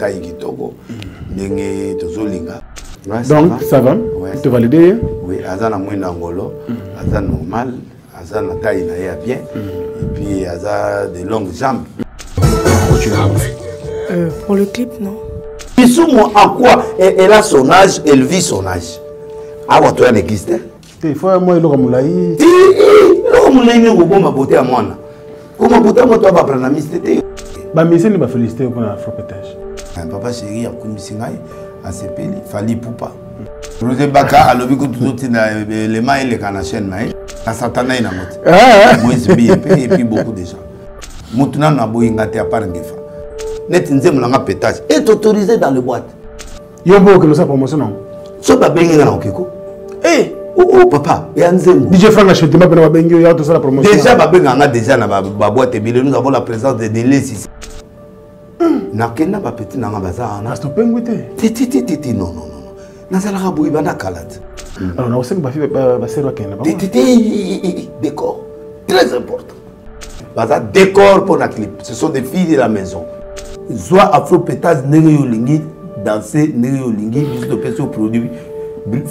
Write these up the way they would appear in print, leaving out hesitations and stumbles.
taille kitoko ndenge tozolinga. Donc ça va? Tu vas l'aider? Oui, Azana Mwenda Ngolo, Azana normal, Azana taille na bien, et puis Azana des longues jambes. Pour le clip, non. Bisoumo en quoi elle a son âge, elle vit son âge. Ah, toi, elle existe. Il faut moi il aura il beauté à moi. Comment beauté à moi, toi, va prendre la mystère. Bah, mais c'est ne va féliciter pour la frappetage. Papa chéri, a commis à ce pays, fallait poupa. Rosé Baka, à l'objet que tout les mains et les canachènes, à Satana et Namot. Moi, c'est bien, et puis beaucoup de gens. Maintenant, on a beau y gâter à part un gefa. Net nzem langa pétage est autorisé dans les boîtes. Yombo que nous sa promotion non. So ba bengi na okeko. Eh, oh papa, ya nzem. DJ Frank acheté ma pena ba bengi ya to la promotion. Déjà ba benga nga déjà na ba boîte bile nous avons la présence de Deleuze ici. Na kena ba petit na nga baza na. Asto penguite. Titi non. Nazala ka boui bana kalat. Alors na aussi ba fi ba serwa kena ba. Titi décor très important. Baza décor pour la clip. Ce sont des filles de la maison. Soit afro-pétage, néo-lingi, danser, néo-lingi, juste le produit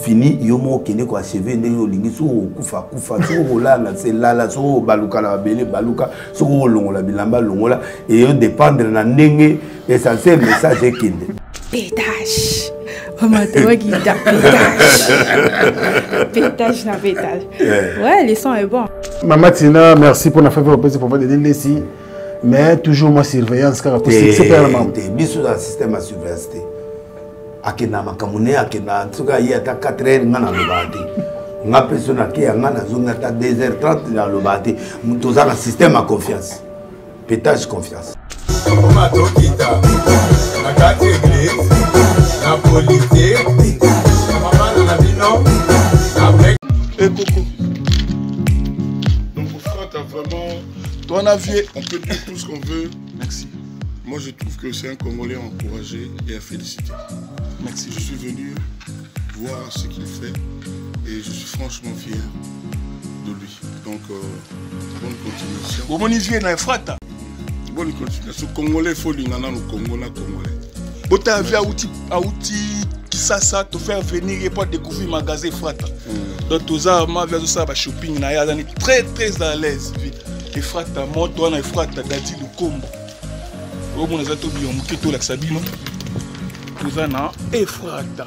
fini, yomo kene ko achevé, néo-lingi, sou kufa, sou la, c'est là, sou baluka la belle, baluka, sou longola, bilamba, longola, et on dépendre de la nenge, essentiel message est qu'il pétage. Oh, ma toi qui t'a pétage. Pétage. Ouais, le son est bon. Maman Tina, merci pour la faveur pour vous donner ici. Mais toujours ma surveillance car c'est permanent. Biso dans le système de surveillance. Akena makamune akena tsuka yi ata 4h ngana lobati. Nga personne qui a ngana zonga ta 2h30 dans le bati. Mutoza na système à confiance. Pétage confiance. La politique, la maman la bino, la et Coco. Donc frère, t'as vraiment... Toi, on a vu, on peut dire tout ce qu'on veut. Merci. Moi, je trouve que c'est un Congolais à encourager et à féliciter. Merci. Je suis venu voir ce qu'il fait et je suis franchement fier de lui. Donc, bonne continuation. Bon, mon Isier n'a pas de bonne continuation. Congolais, il faut l'ingana le Congolais. Bon, tu as vu à outil qui ça, te faire venir et pas découvrir le magasin Frata. Donc, tu as vu ça, shopping, tu es très très à l'aise. Et Frata, moi, toi, on Frata, Dadi, le combo. Au moins, on a tout bien, on a tout l'axabino. Tout ça, et Frata.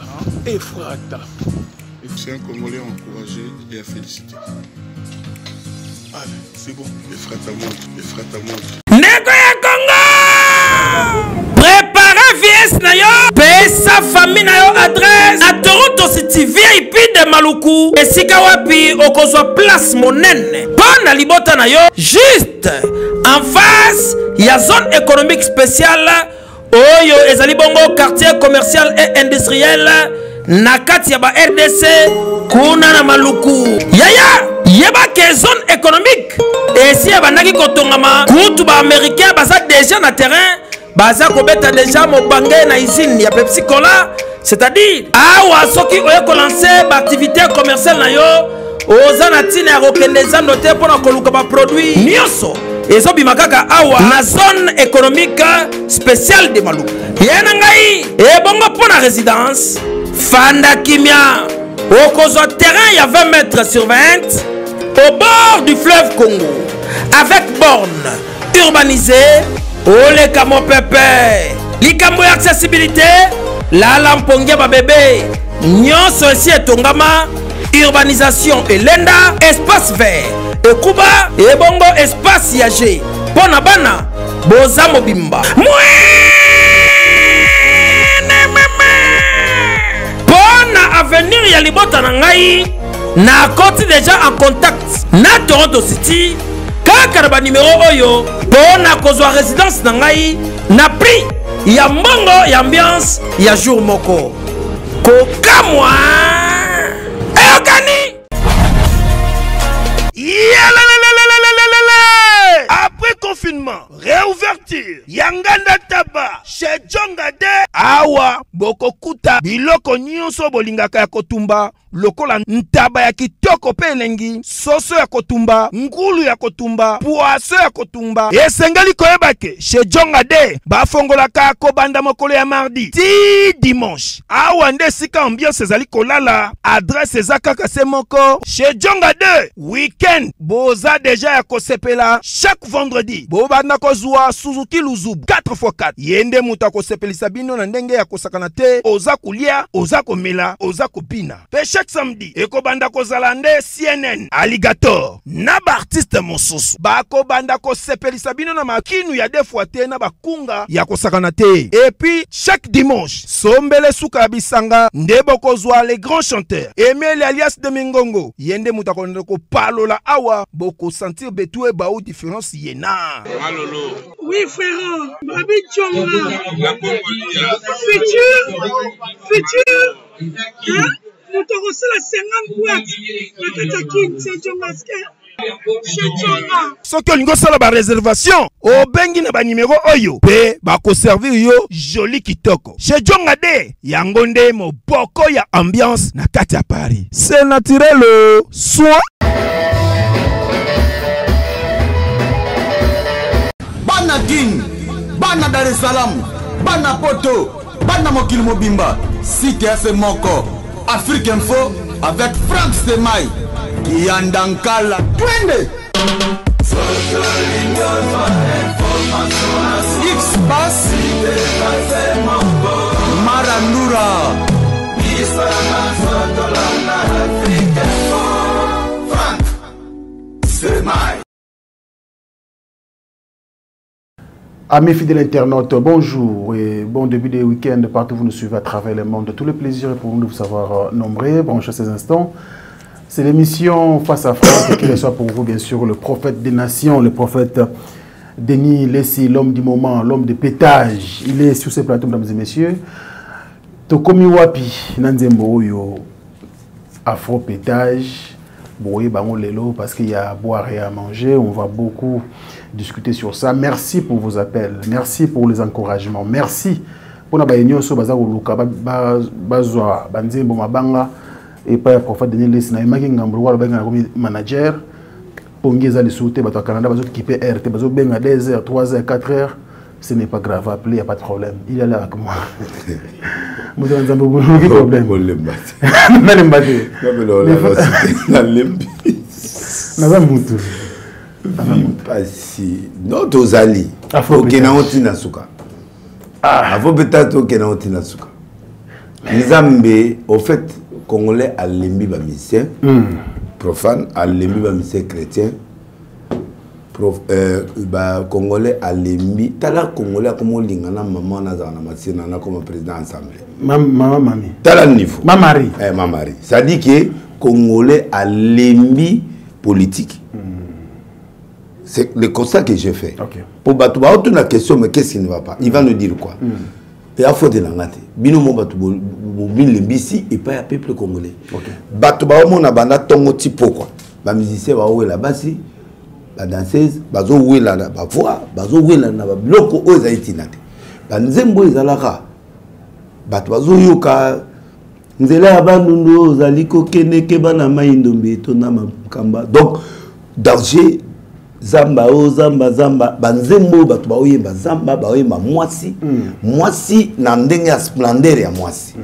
C'est un Congolais à encourager et à féliciter. Allez, c'est bon. Et Frata monte. Nego ya Congo! Préparez VS na yo! Pesa famille na yo adresse! À Toronto City, VIP de Maluku. Esika wapi okozwa place monene. Pona libota na yo, juste en face, ya zone économique spéciale. Oyo ezali bongo quartier commercial et industriel. Nakati ya ba RDC, kuna na Maluku. Yaya! Yeba ke zone économique. Et si abandaki kotongama, kutu ba américain baza déjà na terrain, baza kobeta déjà mobangé na usine ya Pepsi Cola, c'est-à-dire awa soki oye ko lancer ba activité commerciale na yo, oza na tina ya kokende zando te pona koluka ba produit nyonso. Ezo bimakaka awa na zone économique spéciale de Maluku. Yena ngai e bongo pona résidence Fanda Kimia. Okozwa terrain ya 20 mètres sur 20 au bord du fleuve Congo, avec borne urbanisée, ole kamo pepe, likambo ya accessibilité, la lampongia ba bébé, nyonso esi etongama, urbanisation elenda, espace vert, ekuba, ebongo espace yage, pona bana, boza mobimba. Pona avenir ya libota na ngai, na koti déjà en contact na Toronto City kaka ba numéro oyo pour na kozwa résidence na ngai na prix ya mbongo ya ambiance ya jour moko kokamwa eokani après confinement réouverture Yanganda Taba chez Djongade awa bokokuta biloko nyonso bolingaka ya kotumba lokola ntaba ya kitoko pe elengi, soso ya kotumba, ngulu ya kotumba, poaso ya kotumba. Esengeli koyeba ke chez Djonga de bafongolaka kobanda mokolo ya mardi ti dimanche. Awa nde sika ambiance ezali kolala, adresse eza kaka se moko. Chez Djonga de weekend boza deja ya kosepela chaque vendredi. Bobanda kozwa Suzuki Luzubu 4x4. Yende muta kosepelisa bino na ndenge ya kosakana te, oza kulia, oza komela, oza kopina. Pe chaque samedi ekobanda kozala nde CNN Alligator na ba artiste mosusu bakobanda kosepelisa bino na makinu ya defwa te na bakunga ya kosakana te. Et puis chaque dimanche sombele suka ya bisanga nde bokozwa les grands chanteurs Emile alias de Mingongo. Yende muta konde ko palola awa boko sentir betue ba ou différence yena. Malolo. Oui frère, Babi Djonga. Futur. Hein? Nous t'avons la 50 boîtes. La Katakine, c'est Djongaske. Soki olingo sala ba réservation obengi na ba numéro oyo pe ba ko servir yo joli kitoko. Chez Djonga de yango nde moboko ya ambiance na kati ya Paris. C'est naturel soit Bana King, Bana Dar es Salaam, Bana Poto, Bana Mokili Mobimba, Cité Moko, Afrique Info avec Franck Semaï, Yandankala, Twende. X-Bass, Marandura, Franck Semaï. Amis fidèles internautes, bonjour et bon début de week-end partout où vous nous suivez à travers le monde. Tout le plaisir est pour nous de vous savoir nombreux. Bon, à ces instants, c'est l'émission Face à France qui reçoit pour vous bien sûr le prophète des nations, le prophète Denis Lessi, l'homme du moment, l'homme de pétage. Il est sur ce plateau, mesdames et messieurs. Tokomi Wapi, Nanzembo Oyo, Afro pétage. Boye bango lelo parce qu'il y a à boire et à manger. On va beaucoup discuter sur ça. Merci pour vos appels. Merci pour les encouragements. Merci pour la baignon so baza luka bazwa banzembo mabanga et pas prophète Denis Lessi na imaki ngambro wala benga comme manager pongeza les souté bato Canada bazo équiper RT bazo benga 2h 3h 4h. Ce n'est pas grave, appelez, il n'y a pas de problème. Il est là avec moi. Vous avez un problème. Non, Tozali. Afro peut-être Nzambe, au fait, Congolais a l'embi bamisien, profane, a l'embi bamisien chrétien. Congolais à l'embi tala Congolais comme lingana maman nazana masina na comme président ensemble maman mami tala niveau mamari mamari ça dit que Congolais à l'embi politique c'est le constat que j'ai fait pour batouba autre la question mais qu'est-ce qui ne va pas il va nous dire quoi et à faute de l'angate bino mo batouba l'embisi et pas à peuple congolais batouba mo na banda tongo tipo quoi ba musicien ba owe la basi ba danseuse bazo wela na ba voix bazo wela na ba bloko oza itinate ba nzembo ezalaka bato bazo yoka nzela ya bandundu zaliko keneke bana maindombe to na makamba donc danger zamba o zamba ba nzembo bato ba oyemba zamba ba oyemba mwasi mwasi na ndenge ya splendeur ya mwasi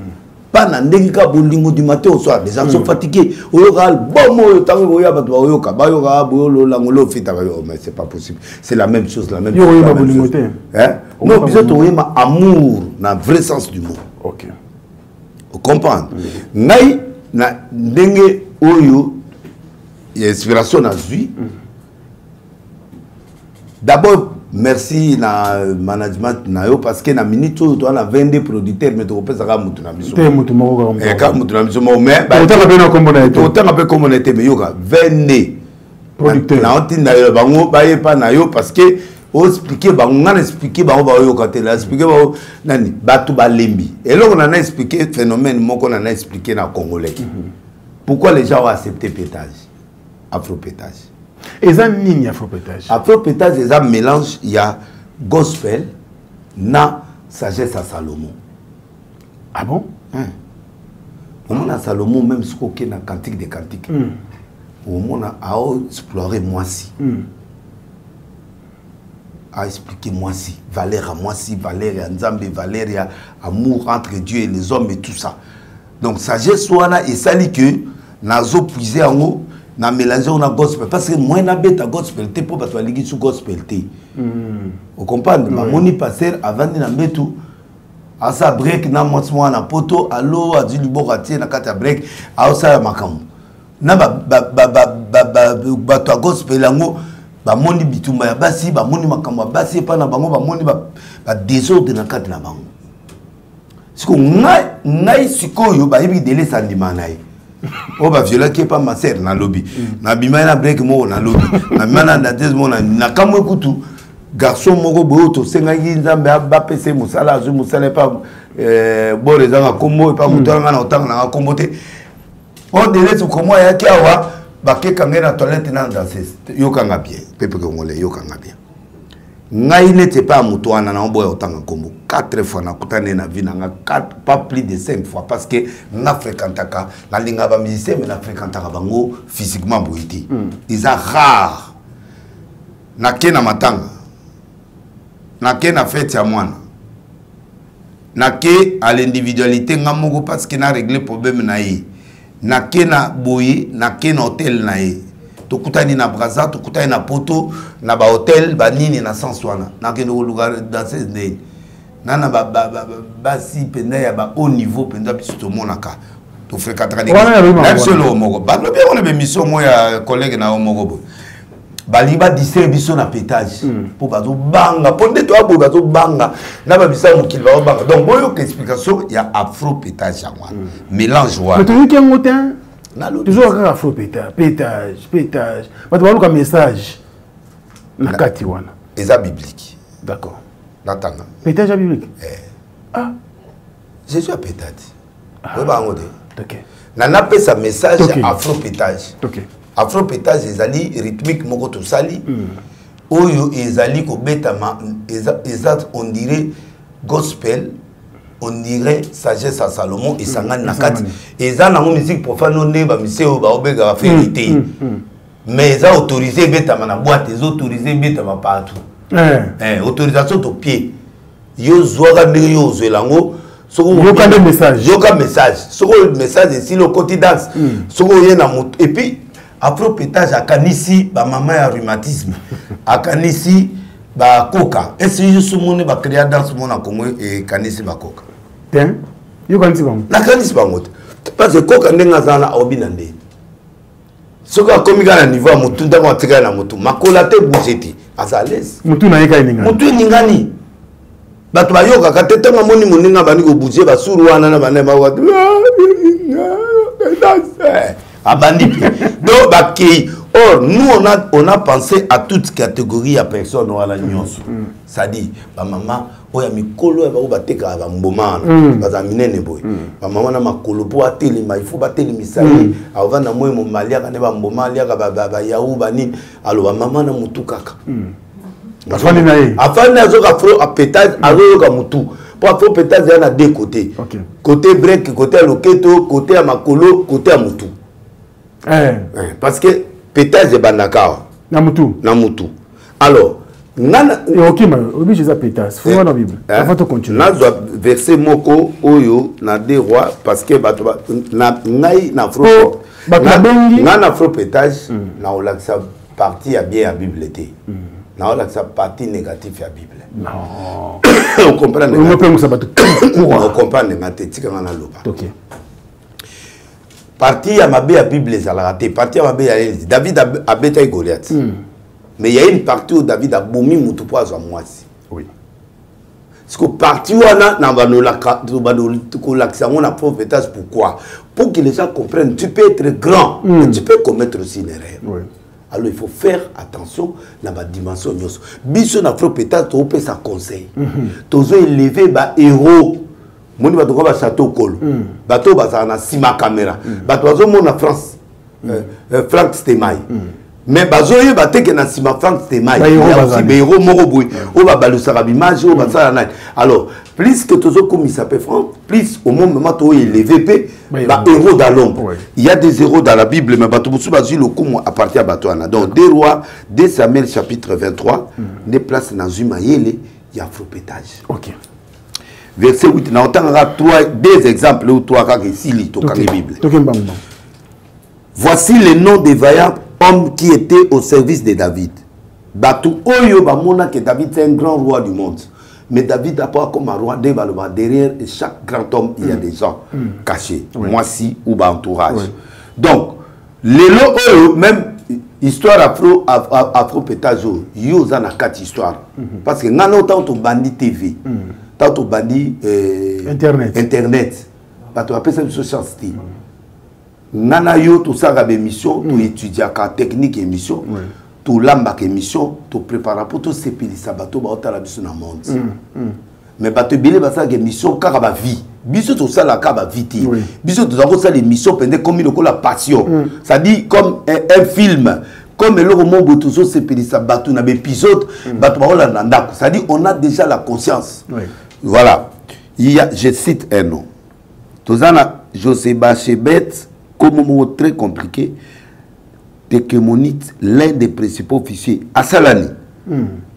pas na ndenge ka bolingo du matin au soir les gens sont fatigués oyoka bomo tango oya bato ba oyoka ba yoka boyolo langolo fita ba yo mais c'est pas possible c'est la même chose hein non bizot oyema amour dans vrai sens du mot OK vous comprenez ngai na ndenge oyo inspiration na zui d'abord merci na management na yo parce que na minute to na 22 producteurs mais to pesa ka mutu na biso te mutu moko ka mutu na biso mais autant ka na kombo na été autant ka kombo na été mais yo ka 22 producteurs na otinda yo bango ba yepa na yo parce que o expliquer bango ngana expliquer bango ba yo ka te la expliquer ba nani batu ba lembi et là on a expliqué phénomène moko na expliquer na congolais pourquoi les gens ont accepté pétage afro pétage. Et ça, il y a afro-pétage. Afro-pétage, c'est un mélange, il y a gospel, na sagesse à Salomon. Ah bon? Au moment où Salomon, même ce qu'on a dans Cantique des Cantiques, au moment où a exploré moi-ci, a expliqué moi-ci, valeur à moi-ci, valeur à Nzambe, valeur à amour entre Dieu et les hommes et tout ça. Donc, sagesse soit et ça dit que nazo puiser en haut, na mélanger on a gospel parce que moi na bête à gospel te pour battre ligi sur gospel te. Vous comprenez? Ma moni passer avant de na betu à sa break na motsmo na poto allo a dit libokati na kata break a ça makamu. Na ba gospel yango ba moni bitumba ya basi ba moni makambo basi pa na bango ba moni ba désordre na kata na bango. Siko ngai sikoyo ba yibi délai sandima na ye. Oh bah violent qui est pas ma sœur na lobby na bima na break mo na lobby na mana na des mo na kamwe kutu garçon moko boto senga nzambe ba pese musala azu musala pas boreza nga kombo pas mutanga na otanga na kombo te on délai ko mo ya kiawa ba ke kanga na toilette na danser yokanga bien pepe ko ngole yokanga bien ngai n'était pas mutuana na oboya otanga kombo 4 fois na kutane na vie na 4 pas plus de 5 fois parce que na fréquentaka na linga ba musicien mais na fréquentaka bango physiquement boiti ils are rare na kena matanga na kena fête ya mwana na ke à l'individualité ngamoko parce que na régler problème na yi na kena boye na kena hôtel na yi tokutani na braza tokutani na poto na ba hotel ba nini na sanswana na kendo lugar dans ces days nana ba si penda ya ba haut niveau penda biso to monaka to fréquentera des même solo moko ba no bien on a mission mo ya collègue na moko bo ba liba distribution na pétage pour ba zo banga pour de toi ba zo banga na ba bisa mo kil ba banga donc boyo explication ya afro pétage ya moi mélange wa mais tu dis qu'il y a un motin toujours un afro pétage pétage ba to ba message na kati wana eza biblique d'accord natanga pétage biblique ah Jésus a pétage oui ba ngode OK na pesa message afro pétage OK afro pétage ezali rythmique moko to sali oyo ezali ko betama exact on dirait gospel on dirait sagesse à Salomon et sangani na kati eza na musique profane ne ba miseo ba obega ba vérité mais eza autorisé betama na boîte eza autorisé betama partout autorisation to pied yo zoga ndenge yo zelango soko yoka message soko message ici le côté danse soko yena et puis afro pétage akanisi ba mama ya rhumatisme akanisi ba coca est-ce que tout monde ba créer danse mon na Congo et kanisi ba coca ten yo kanisi bango na kanisi bango parce que coca ndenga zana obinande soka komika na niveau mutu ndanga watika na mutu makola te bougetti azalès mutu na yeka ninga mutu ningani bato bayoka katetanga moni moninga bani ko bouger ba suru wana na bana ba watu abandi donc bakei or nous on a pensé à toute catégorie à personne wala nyonso ça dit ba mama oya mikolo ya ba bateka ba mboma ba minene boy ba mama na makolo po ateli ma il faut bateli misali avant na moyo momalia kana ba mboma lia ba yaou bani alo ba mama na mutu kaka afani na ye afani azo ka fro a pétage azo ka mutu pour afro pétage ya na deux côtés côté break côté loketo côté à makolo côté à mutu parce que pétage de bandaka na mutu alors nana okima oblige za pétage faut voir la bible avant de continuer na doit verser moko oyo na des rois parce que bato na ngai na afro na afro pétage na olaksa partie ya bien ya bible té na olaksa partie négative ya bible non on comprend on peut nous sabato on comprend ngate tika na loba OK partie ya mabe ya bible ezalaka te partie ya mabe ya David abeta Goliath mais il y a une partie où David a boumi mutu po azwa mwasi oui parce que partie wana na banolaka ko lakisa ngona prophétage pourquoi pour que les gens comprennent tu peux être grand mais tu peux commettre aussi une erreur oui alors il faut faire attention dans la dimension nyos biso na prophétage to peut ça conseil tozo élever ba héros moni bato ko ba château kolo bato ba na sima caméra bato bazo mona France Frank Stemai mais bazoye bateke na sima Frank Stemai ya aussi be héros moko boy o ba balusaka image o ba sala na alors plus que tous comme il s'appelle franc, plus au moment où il est élevé, héros dans l'ombre. Il y a des héros dans la Bible, mais le coup appartient à Batouana. Donc, 2 Rois, 2 Samuel chapitre 23, des places dans une maïele, il y a afropétage. Ok. Verset 8, on a 2 exemples ou 3 cas ici, dans la Bible. Voici les noms des vaillants hommes qui étaient au service de David. Batou Oyo Bamona que David c'est un grand roi du monde. Mais David n'a pas comme un roi derrière chaque grand homme, il y a des gens cachés. Moi si ou entourage. Donc, les lots, même histoire afro-pétage, il y a 4 histoires. Parce que nous avons tant de bandits TV, tant de bandits Internet. Tu appelles ça une chance. Nous avons tout ça comme émission, tu étudies la technique émission. Tu l'ambak émission, tu prépares pour tout ces pays, ça va tout la mission dans le monde. Mais tu billet ça émission car la vie. Biso tout ça la car vie. Biso tout ça l'émission pendant comme il la passion. Ça dit comme un film, comme le roman où tout ces pays ça va tout dans épisode, ça dit on a déjà la conscience. Voilà. Il y a, je cite un nom. Tout ça José Bachebet comme mot très compliqué. Tekemonite, l'un des principaux officiers, à Salani.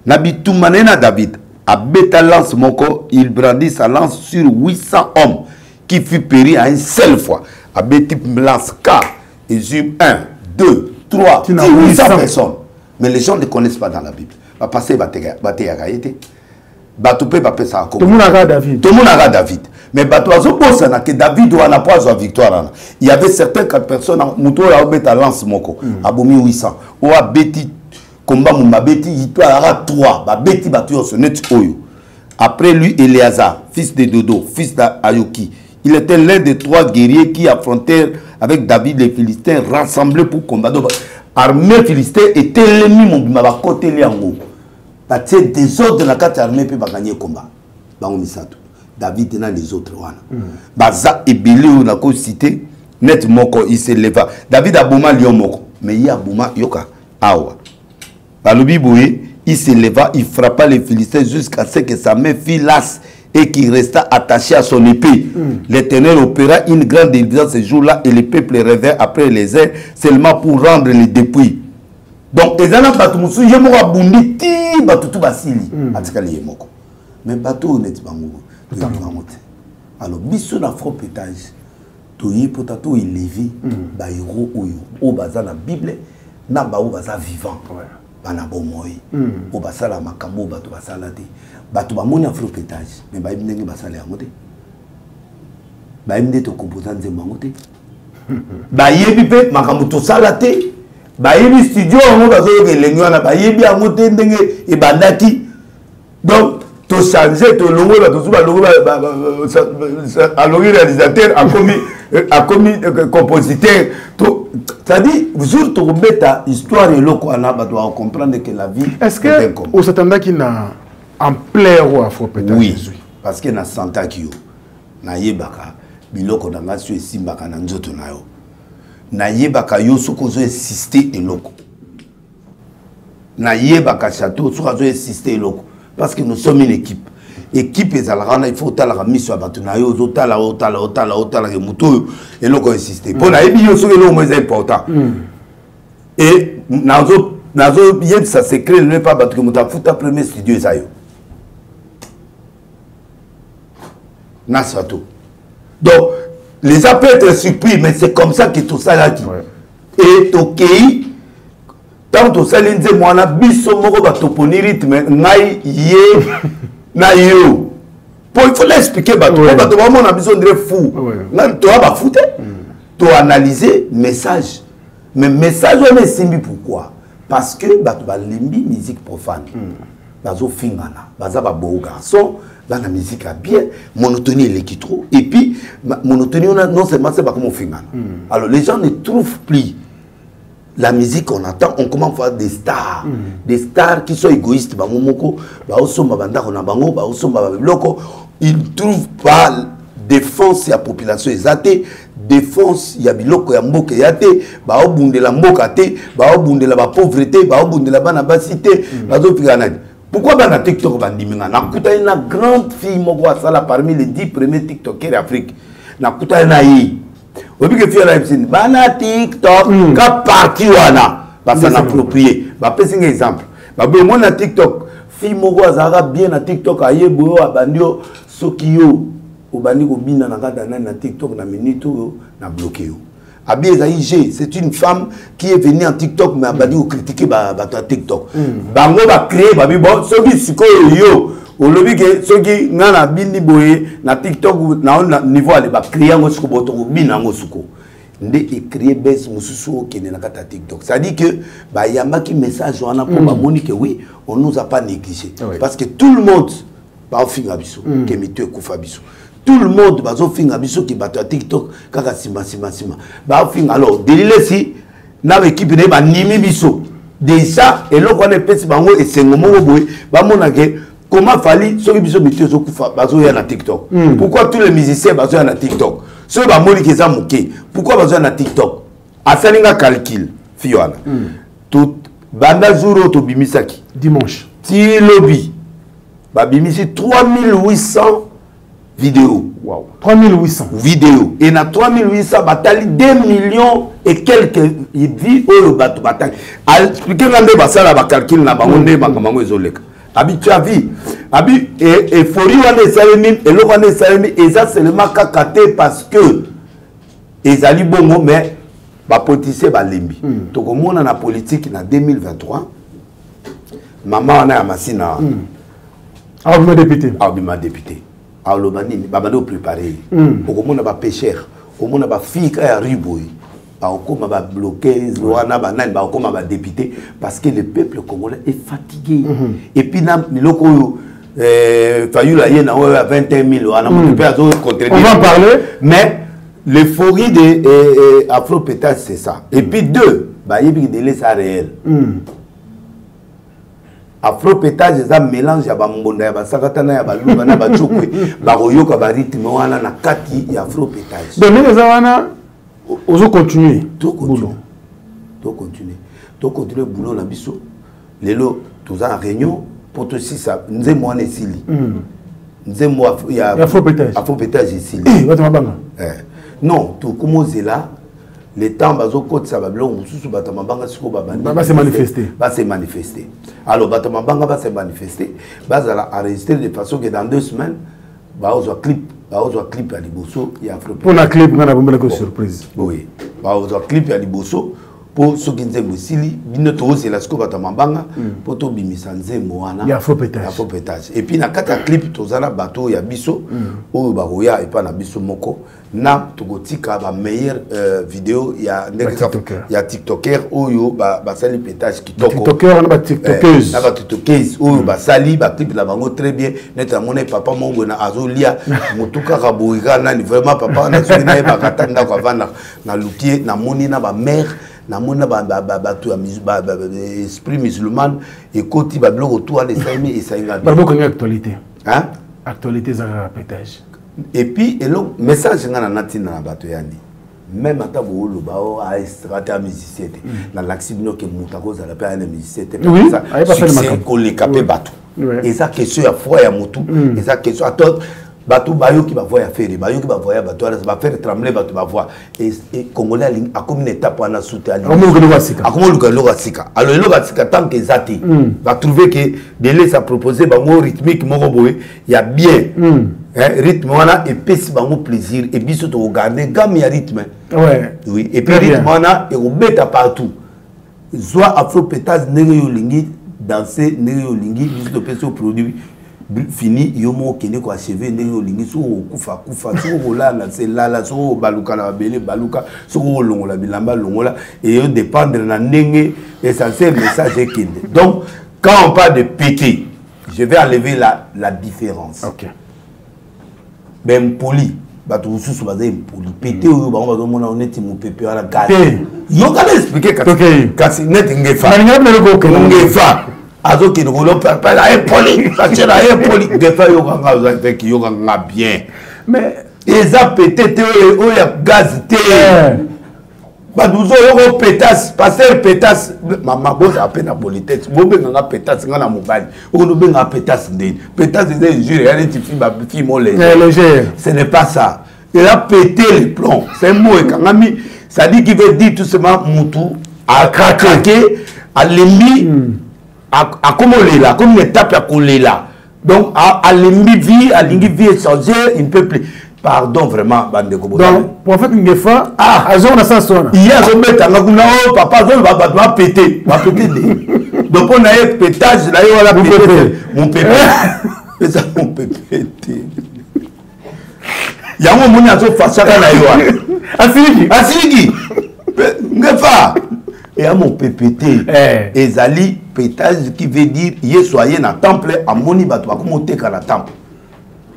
Nabitou Manena David, à Beta lance Moko, il brandit sa lance sur 800 hommes qui fut péri à une seule fois. À Beta lance K, Exume 1, 2, 3, 800 personnes. Mais les gens ne connaissent pas dans la Bible. Va passer, va te gaïter. Tout le monde a David. Tout le monde a David. Mais que David doit pas la victoire. Il y avait certaines personnes qui ont lance moko à 800. Ou à Betty combat Moumbabeti, il peut avoir 3. Betty battu au net Oyo. Après lui, Éléazar, fils de Dodo, fils d'Ayoki. Il était l'un des 3 guerriers qui affrontèrent avec David les Philistins rassemblés pour combattre. L'armée philistine était l'ennemi de côté Liango. Des autres de la carte armée peuvent gagner le combat. David et les autres. Baza et Billy, on a cité, net moko, il se leva. David a bouma lion moko. Mais il y a bouma yoka. Awa. Balubi boué, il se leva, il frappa les Philistins jusqu'à ce que sa main fit lasse et qu'il resta attaché à son épée. L'Éternel opéra une grande délivrance ce jour-là et le peuple revint après les airs seulement pour rendre les dépouilles. Donc, les gens batumusu, ils m'ont abondé, batutu basili, atikali yemoko. Mais batu honnêtement, alors, biso na afropétage, tu y pour tatou élevé, ba héros ou baza na Bible, na ba ou baza vivant, bana bomoi, ou basa la makambo, batu basa la te, batu ba moni afropétage, mais ba ibnenge basa le amote, ba ibnenge to composant de mangote, ba yebi pe makambo to salate. Bayebi studio on va faire que les gens bayebi a monté ndenge et bandaki donc to changer to logo la to suba logo a logo réalisateur a commis compositeur to ça dit jour to beta histoire et loko ana ba doit comprendre que la vie est-ce que au s'attendait qu'il na en plein roi afropétage oui parce que na santa kiyo na yebaka biloko na ngasu esimbaka na nzoto na yo. Nayebaka yo sokozo insister eloko. Nayebaka château sokozo insister eloko parce que nous sommes une équipe. Équipe ezalaka il faut tala mission abatu na yo otala ke muto eloko insister. Pour nayebi yo soko eloko moins important. Et nazo yeb ça secret ne pas battre que muta futa premier studio ça yo. Na château. Donc les gens peuvent être surpris, mais c'est comme ça que tout ça là qui. Et Tokei, tant tout ça, l'un des mois, biso moko ba toponi rythme, nai ye, na yo. Il faut l'expliquer, bah, tu vas on a besoin de fou. Tu vas foutre, tu vas analyser message. Mais message, on est simbi pourquoi? Parce que bah, tu vas limbi musique profane. Bazo fingana, baza ba beau garçon. Dans la musique a bien, monotonie l'équitro. Et puis, monotonie, non seulement c'est pas comme on fait. Alors, les gens ne trouvent plus la musique qu'on attend. On commence à faire des stars. Des stars qui sont égoïstes. Ils ne trouvent pas défense à la population exatée. Défense, il y a biloko ya mboka yate, ba obunde la mboka te, ba obunde la pauvreté, ba obunde la banabasité, bazo piganadi. Pourquoi dans TikTok bandiminga? Nakuta une grande fille moko asala parmi les 10 premiers TikTokers d'Afrique. Nakuta na yi. Obi ke fille la ipsin. Bana TikTok ka parti wana. Ba s'en approprier. Ba pesi un exemple. Ba be mo na TikTok. Fille moko azara bien na TikTok ayebo abandio sokiyo. Obandi ko bina na kata na TikTok na minute na bloqué yo. Abi Ezaïe, c'est une femme qui est venue en TikTok mais abandi ko critiquer ba TikTok. Bango ba créer ba bon soki siko yo. Olobi ke soki ngana bindi boye na TikTok na niveau ale ba créer ngo siko boto ko bina ngo suko. Ndé et créer bes mususu qui na kata TikTok. Ça dit que ba yamba ki message wana pour ba moni que oui, on nous a pas négligé parce que tout le monde ba finga biso, que mitu ekufa biso. Tout le monde va faire un qui bat TikTok kaka sima. Ba finga alors délile si na équipe ne ba nimi biso. Déjà et là on est petit bango et c'est ngomo boy ba mona ke comment fali so biso bitu so kufa bazo ya na TikTok. Pourquoi tous les musiciens bazo ya na TikTok? So ba moni ke za moké. Pourquoi bazo ya na TikTok? Asalinga calcul fiona. Tout banda jour to bimisaki dimanche. Ti lobby. Ba bimisi 3800 vidéos. Wow. 3800 vidéos. Et dans 3800, batali 2 millions et quelques vies au bateau batali. Expliquez l'année basa la calcul na bangonde bangamango ezoleka. Abi tu as vu. Abi et fori wane salemi et le wane salemi et ça seulement kakate parce que ezali bongo mais ba politicien ba lembi. To komona na politique na 2023. Maman wana ya masina. Ah vous député. Ah oui ma député. Alors, on préparé. On a pêcheur, on a fille qui a riboui. On a bloqué, on a député. Parce que le peuple congolais est fatigué. Et puis, il y a 21 000. On va parler. Mais l'euphorie de Afro-Pétage, c'est ça. Et puis, deux, il y a ça réel. Afro-Pétage, c'est un mélange de Bambonda, de Sakatana, de Lubana, de Chokwe, de Royoka, de rythme, de Kati, et Afro-Pétage. Donc, les Zawana, on continue. Tout continue. Tout continue. Tout continue, boulot, na biso. Lélo, tous en réunion, pour tout ça, nous sommes en Sili. Nous sommes en Afro-Pétage. Afro-Pétage ici. Non, tout comme c'est là. Les temps bazo côte ça va blanc sous batamabanga siko va se manifester. Va se manifester. Alors batamabanga va se manifester. Bazala enregistrer de façon que dans 2 semaines baozo clip à Liboso et Afro. Pour la clip on a bombé la surprise. Oui. Baozo clip à Liboso pour ceux qui nzembo sili bino to c'est la siko batamabanga pour to bimisa nzembo wana. Ya Afro-Pétage. Afro-Pétage. Et puis na kata clip tozala bateau ya biso o baroya et pas na biso moko. Na tokotika ba meilleure vidéo ya TikToker oyo ba sali pétage kitoko TikToker na ba TikTokeuse na ba TikTokeuse oyo ba sali ba clip la bango très bien net mon papa mongo na azolia mutuka kaboika na ni vraiment papa na sukina ba katanda kwa vana na lukier na moni na ba mère na mona ba to esprit musulman et koti ba bloko tout à l'essaimi et ça inga ba boko ni actualité hein actualité za pétage. Et puis, le message na natina na bato yani. Même ata bo lo ba o a stratégie musicien. Na l'accident que mutako za la pa na musicien. Oui, ça c'est collé capé bato. Et ça question ya foi ya mutu, et ça question attends bato bayo qui va voir faire, bayo qui va voir bato va faire trembler bato va voir et congolais a comme une étape na souter ali. Akomo lo sika. Alors lo sika tant que zati va trouver que délai ça proposer ba mo rythmique moko boy, il y a bien. Rythme wana et pesi bango plaisir et biso to regarder gamme ya rythme. Ouais. Oui, et puis rythme wana et obeta partout. Soit Afro-Pétage nere yo lingi danser nere yo lingi biso to pesi au produit fini yomo kene ko achever nere yo lingi so kufa so la c'est là so baluka na bele baluka so longola bilamba longola et yo dépendre na ndenge essentiel message ekende. Donc quand on parle de péter, je vais enlever la différence. OK. Ben poli bato ususu baza poli pété oyo bango bazo mona oneti mo pépé ala gaz yo kana expliquer kasi net ngefa ngefa azo ki ngolo papa la poli ça la poli ngefa yo kanga za avec yo kanga bien mais eza pété te oyo ya gaz te Badouzo yoko pétasse, pasteur pétasse, maman bosse à peine à politesse. Vous benga pétasse ngana mobile. Vous nous benga pétasse ndé. Pétasse c'est injure, elle est fille mollet. Ce n'est pas ça. Il a pété les plombs. C'est un mot et kangami, ça dit qu'il veut dire tout simplement moutou à craquer, à l'ennemi, à comment on est là, comme une étape à coller là. Donc à l'ennemi vie, à l'ennemi vie échanger, il ne peut plus. Pardon vraiment, bande Kobo. Donc, pour faire une fois, Azon a ça sonne. Il y a un mec qui a papa, va péter. Va péter. Donc, on a un pétage, là, on a pété. Mon pépé. C'est ça, mon pépé. Il y a un moment où on a fait ça, là, Asigi. Ngefa. Et à mon PPT, Ezali, pétage qui veut dire, il soyez dans le temple, à Moni Batou, à commenter dans le temple.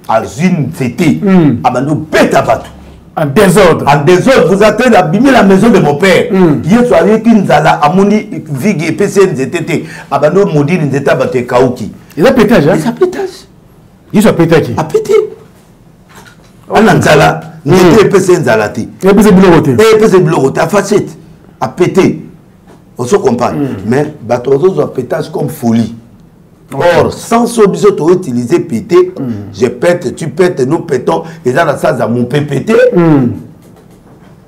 À une c'était abandon bête à bateau en désordre. En désordre, vous êtes d'abîmer la maison de mon père. Hier soir, qu'une zala amoni vigi PCN ZTT abandon maudit une état bateau kaouki. Il a pétage, hein? Il a pétage. Il a pétage. A pété. On a zala, n'était PCN zalati. Il a pété blocoté. Il a pété blocoté. A facette. A pété. On se comprend. Mais bateau a pétage comme folie. Or, sans ce tu as utilisé péter, je pète, tu pètes, nous pétons, et dans la salle, mon PPT.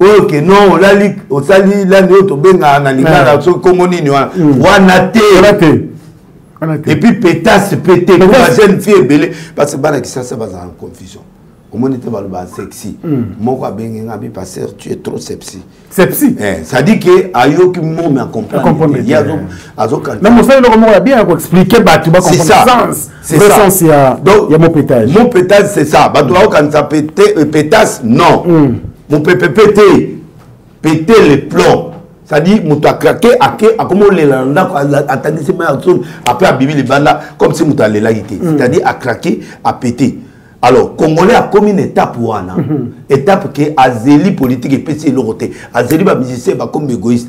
Ok, non, on a dit, on sali, là, nous, on a et puis pétasse, pété, la jeune fille est belle, parce que ça va en confusion. Au moins, tu vas sexy. Moi, pasteur, tu es trop sexy. Sexy? Ça dit que ayo qui m'ont comprendre. Il y a mais moi, ça, il bien expliquer, tu vas comprendre le sens. C'est ça. Il y a mon pétage. Mon pétage, c'est ça. Quand ça pétasse, non. Mon pété, péter les plombs. Ça dit, mon tu as craqué, à comment les landa, après à bibi les bandas, comme si mon tu as les laïté. C'est-à-dire à craquer, à péter. Alors, Congolais a commis une étape où étape qui est azélie politique et PC l'oroté. Azélie va musicien va comme égoïste.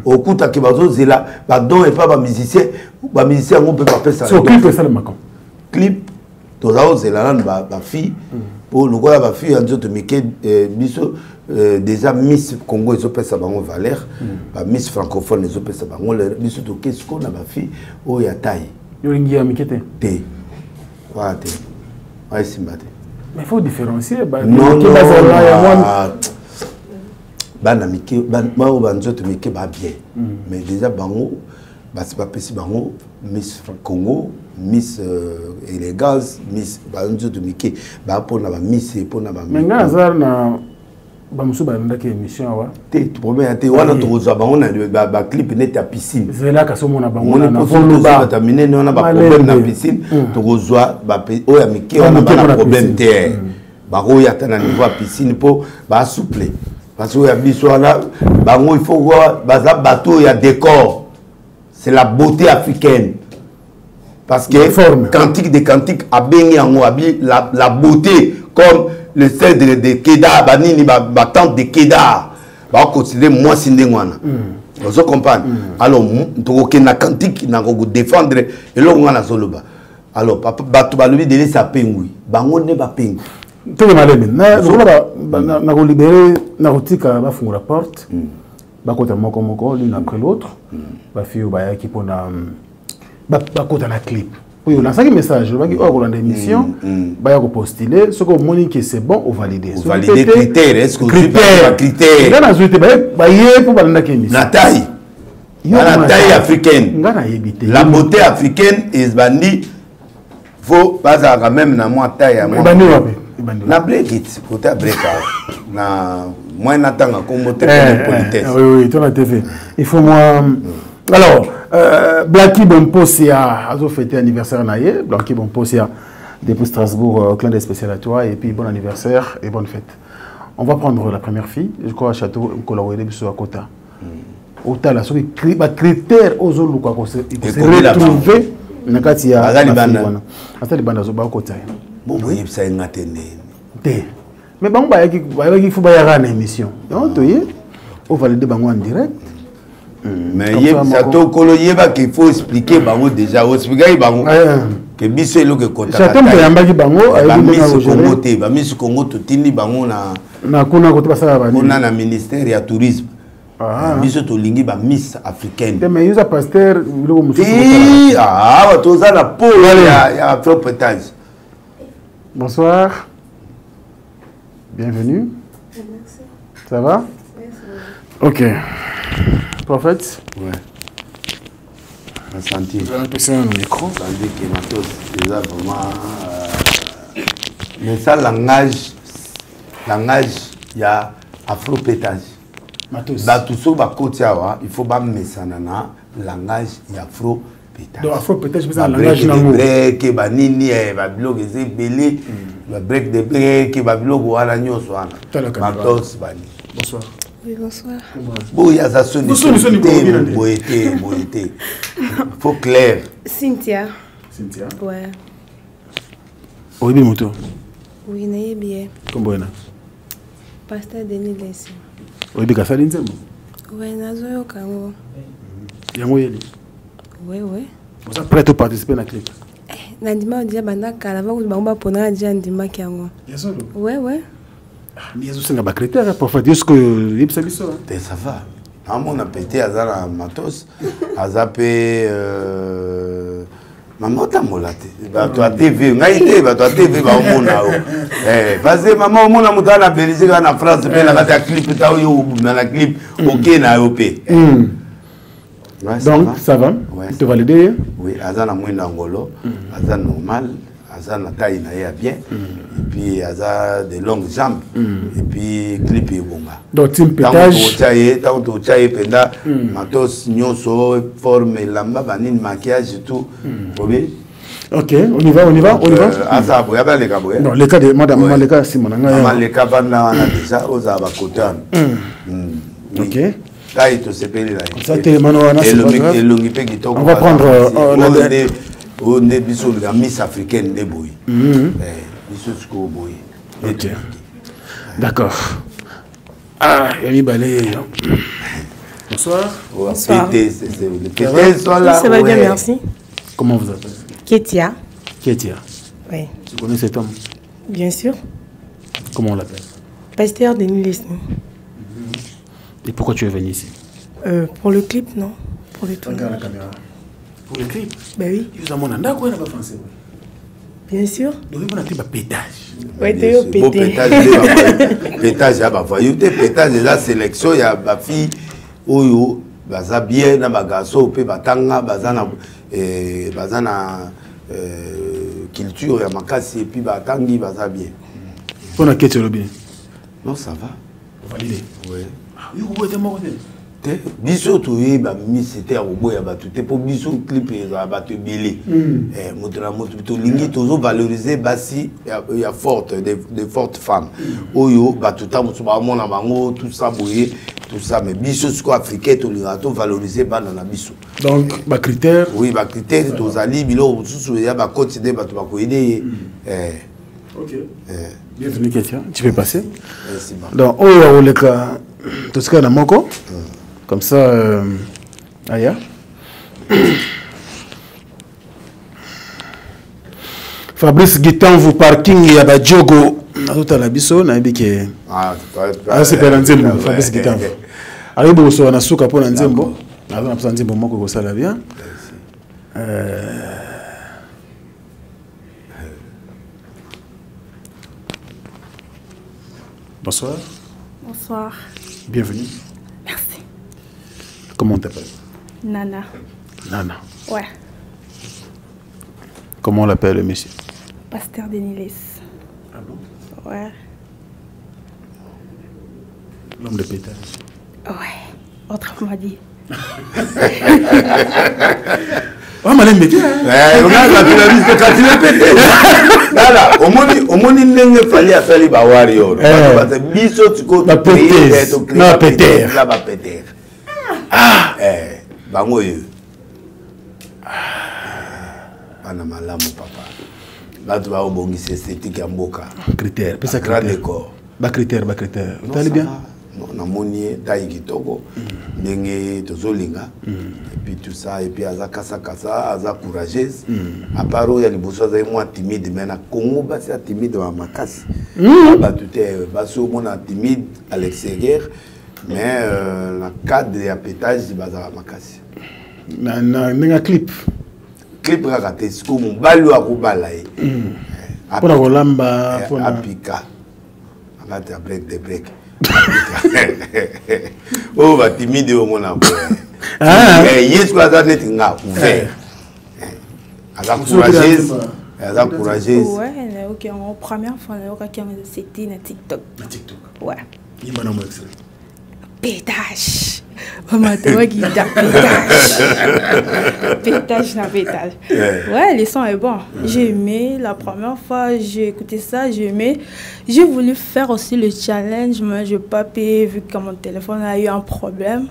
Au coup t'as qui va zéla, va donc et pas va musicien on peut pas faire ça. C'est clip ça le macon. Clip, tout ça zéla là va fille pour le gars va fille en d'autres Mickey biso déjà Miss Congo ils opèrent ça bango Valère, Miss francophone ils opèrent ça bango biso to qu'est-ce qu'on a va fille oh ya taille. Yo lingi ya mikete. Té. Voilà té. Mais il faut différencier. Non, non, bien. Mais déjà, c'est pas possible. Miss Congo, Miss Élégance, Miss Mickey, pour la Miss et pour la mais émission. Tu promets, tu as un clip net à piscine. C'est là que on a problème dans piscine. Tu reçois, on a problème terre. Il y a un niveau à piscine pour souple. Parce qu'il y a il faut voir, bateau, il y a décor. C'est la beauté africaine. Parce que cantique des cantiques a baigné la beauté comme le sel de Kedar, la tente de Kedar, on considère moi si vous comprenez. Alors, tu as cantique qui défendre et là on a soloba. Alors, papa, tu vas lui donner sa pingui. Bango ne va pingui. Tout le monde na libéré na rotika ba fungula porte. Ba kota moko l'une après l'autre. Ba fiyo ba yaki pona ba kota na clip. Oui, on a un message, on a une émission, on a postulé, ce qu'on dit que c'est bon, on valide. On valide les critères, est-ce que vous avez des critères? La taille. La taille africaine. La beauté africaine est bandie. Il faut pas quand même dans moi taille. La breakit, côté break. Moi, je n'attends comme politesse. Oui, tout à fait. Il faut moi. Alors, Blacky Bomposia a fêté anniversaire naïe. Blacky Bomposia depuis Strasbourg, clin d'œil spécial à toi et puis bon anniversaire et bonne fête. On va prendre la première fille, je crois à Château Kolawede sur Kota. Ota la soki critère aux autres quoi se retrouver na kati ya Azalibana. Azalibana zo ba Kota. Bon oui, ça est ngatene. Mais bon ba yaki faut ba ya na émission. Donc toye on valide bango en direct. Mais Château Koloyeba qu'il faut expliquer bango déjà, expliquer bango que biso elo que Kota. Château Mbeyambaki bango ba Miss Congo te, ba Miss Congo to tindi bango na kuna ko tibasala ba kuna na ministère ya tourisme. biso tolingi ba Miss africaine. Mais il y a pasteur toza na pole ya Afro-Pétage. Bonsoir. Bienvenue. Merci. Ça va? Ok. Prophète? Ouais. Senti. Vous avez un micro. Senti que Matos, c'est vraiment. Mais ça, langage, il y a Afro-Pétage. Matos. Bah, tout ça, bah, côté, il faut pas mettre ça dans langage, il y a Afro-Pétage. Donc, Afro-Pétage, c'est un langage nango. Break, bah, nini, bah, blog, c'est belé. Bah, break de break, bah, blog, voilà, nyo, soana. Matos, bah, bonsoir. Oui, bonsoir. Bon, il y a ça, sonne. Boité. Faut clair. Cynthia. Cynthia. Ouais. Oui, bien, moto. Oui, n'est bien. Comment est-ce? Pasteur Denis Lessi. Oui, bien, ça l'intime. Ouais, nazoyo kango. Yango yeli. Ouais. Vous êtes prêt à participer à la clip? Nandima dia banda kala va ba pona dia ndima kiango. Yeso. Ouais. Ni yeso singa ba critère pour faire ce que l'ipsa biso. Ça va. On a pété Azara Matos, Azapé maman ta molate. Bah toi TV, ngaïté, bah toi TV bah au monde parce que maman au monde a monté en Belgique en France, mais la bataille clip ta ou dans la clip OK na OP. Donc ça va. Tu valider? Oui, Azana moins angolo, Azana normal. Azana taille na bien et puis Azana de longues jambes et puis clip et bomba. Donc team pétage. Tant que tu as penda matos nyonso forme lamba banine maquillage et tout. Ok, on y va. Asa boya ba les kaboya. Non, les cas de madame Maleka Simona. Maman les cas na déjà aux abakotan. Ok. Là il te s'appelle là. Ça télémano ana. On va prendre on est biso la Miss africaine de boy. Biso sco boy. Ok. D'accord. Ah, Yami Balé. Bonsoir. Bonsoir. Ça va bien, merci. Comment vous appelez? Ketia. Ketia. Oui. Tu connais cet homme? Bien sûr. Comment on l'appelle? Pasteur Denis Lessi. Et pourquoi tu es venu ici? Pour le clip, non? Pour le tournage. Regarde la caméra. Pour le clip? Ben oui. Ils ont mon quoi là-bas français? Bien sûr. Donc ils vont appeler pétage. Oui, tu es pété. Pétage, il y a pas voyou. Pétage, il y a sélection, il y a ma fille, oyo, baza bien, na bagaso, pe batanga, bazana culture, il y a makasi, et puis batangi, baza bien. Pour la quête, bien. Non, ça va. Validé. Oui. Il vous êtes mort. Biso to ye ba misité ya bobo ya batu te po biso clip ya batu belé moto na moto to lingi tozo valoriser basi ya forte de fortes femmes oyo batu ta moto ba mona bango tout ça boye tout ça mais biso siko africain to linga to valoriser bana na biso donc ba critère oui ba critère to zali bilo susu ya ba quotidien batu ba ko aider OK bienvenue Ketia tu peux passer merci donc oyo le cas tout ce na moko comme ça, Aya. Fabrice Guitan, vous parking, il y a des Diogo. Tout à la biso, na bike. C'est pas Nzembo, Fabrice Guitan. Alors, vous avez un souka pour Nzembo. Alors, vous avez un Nzembo, moko ko sala bien. Bonsoir. Bonsoir. Bienvenue. Merci. Comment on t'appelle? Nana. Nana. Ouais. Comment on l'appelle le monsieur? Pasteur Denis Lessi. Ah bon? Ouais. L'homme de pétage. Ouais. Autrement dit. Oh, madame Mété. Regarde la pyramide quand il est pété. Voilà, au moins il n'est pas fallu à faire les bawari. Biso tu côté pété. Non pété. Là bas pété. Ah. Bango yo. Bana malamu papa. Batu ba obongisi esthétique ya mboka. Critère, pesa grand décor. Ba critère. Tu allez bien? Non, moni taille kitoko. Ndenge tozolinga. Et puis tout ça et puis aza kasa aza courageuse. À part il y a les bourgeois moi timide mais na Congo ba c'est timide wa makasi. Ba tout est baso mona timide à l'extérieur Mais le cadre de pétage, c'est bazar makasi. Un clip. Clip raté, c'est comme un balu à Roubalay. Pour la Rolamba, pour la Pika. Raté à break de break. Oh, va timide au monde. Yes, quoi, ça n'est pas ouvert. Elle a courageuse. Elle a courageuse. Ouais, ok, en première fois, c'était na TikTok. Na TikTok. Ouais. Il m'a nommé excellent. Pétage. Maman, toi qui t'a pétage. Pétage na pétage. Ouais, le son est bon. J'ai aimé. La première fois, j'ai écouté ça, j'ai aimé. J'ai voulu faire aussi le challenge, mais je n'ai pas payé vu que mon téléphone a eu un problème.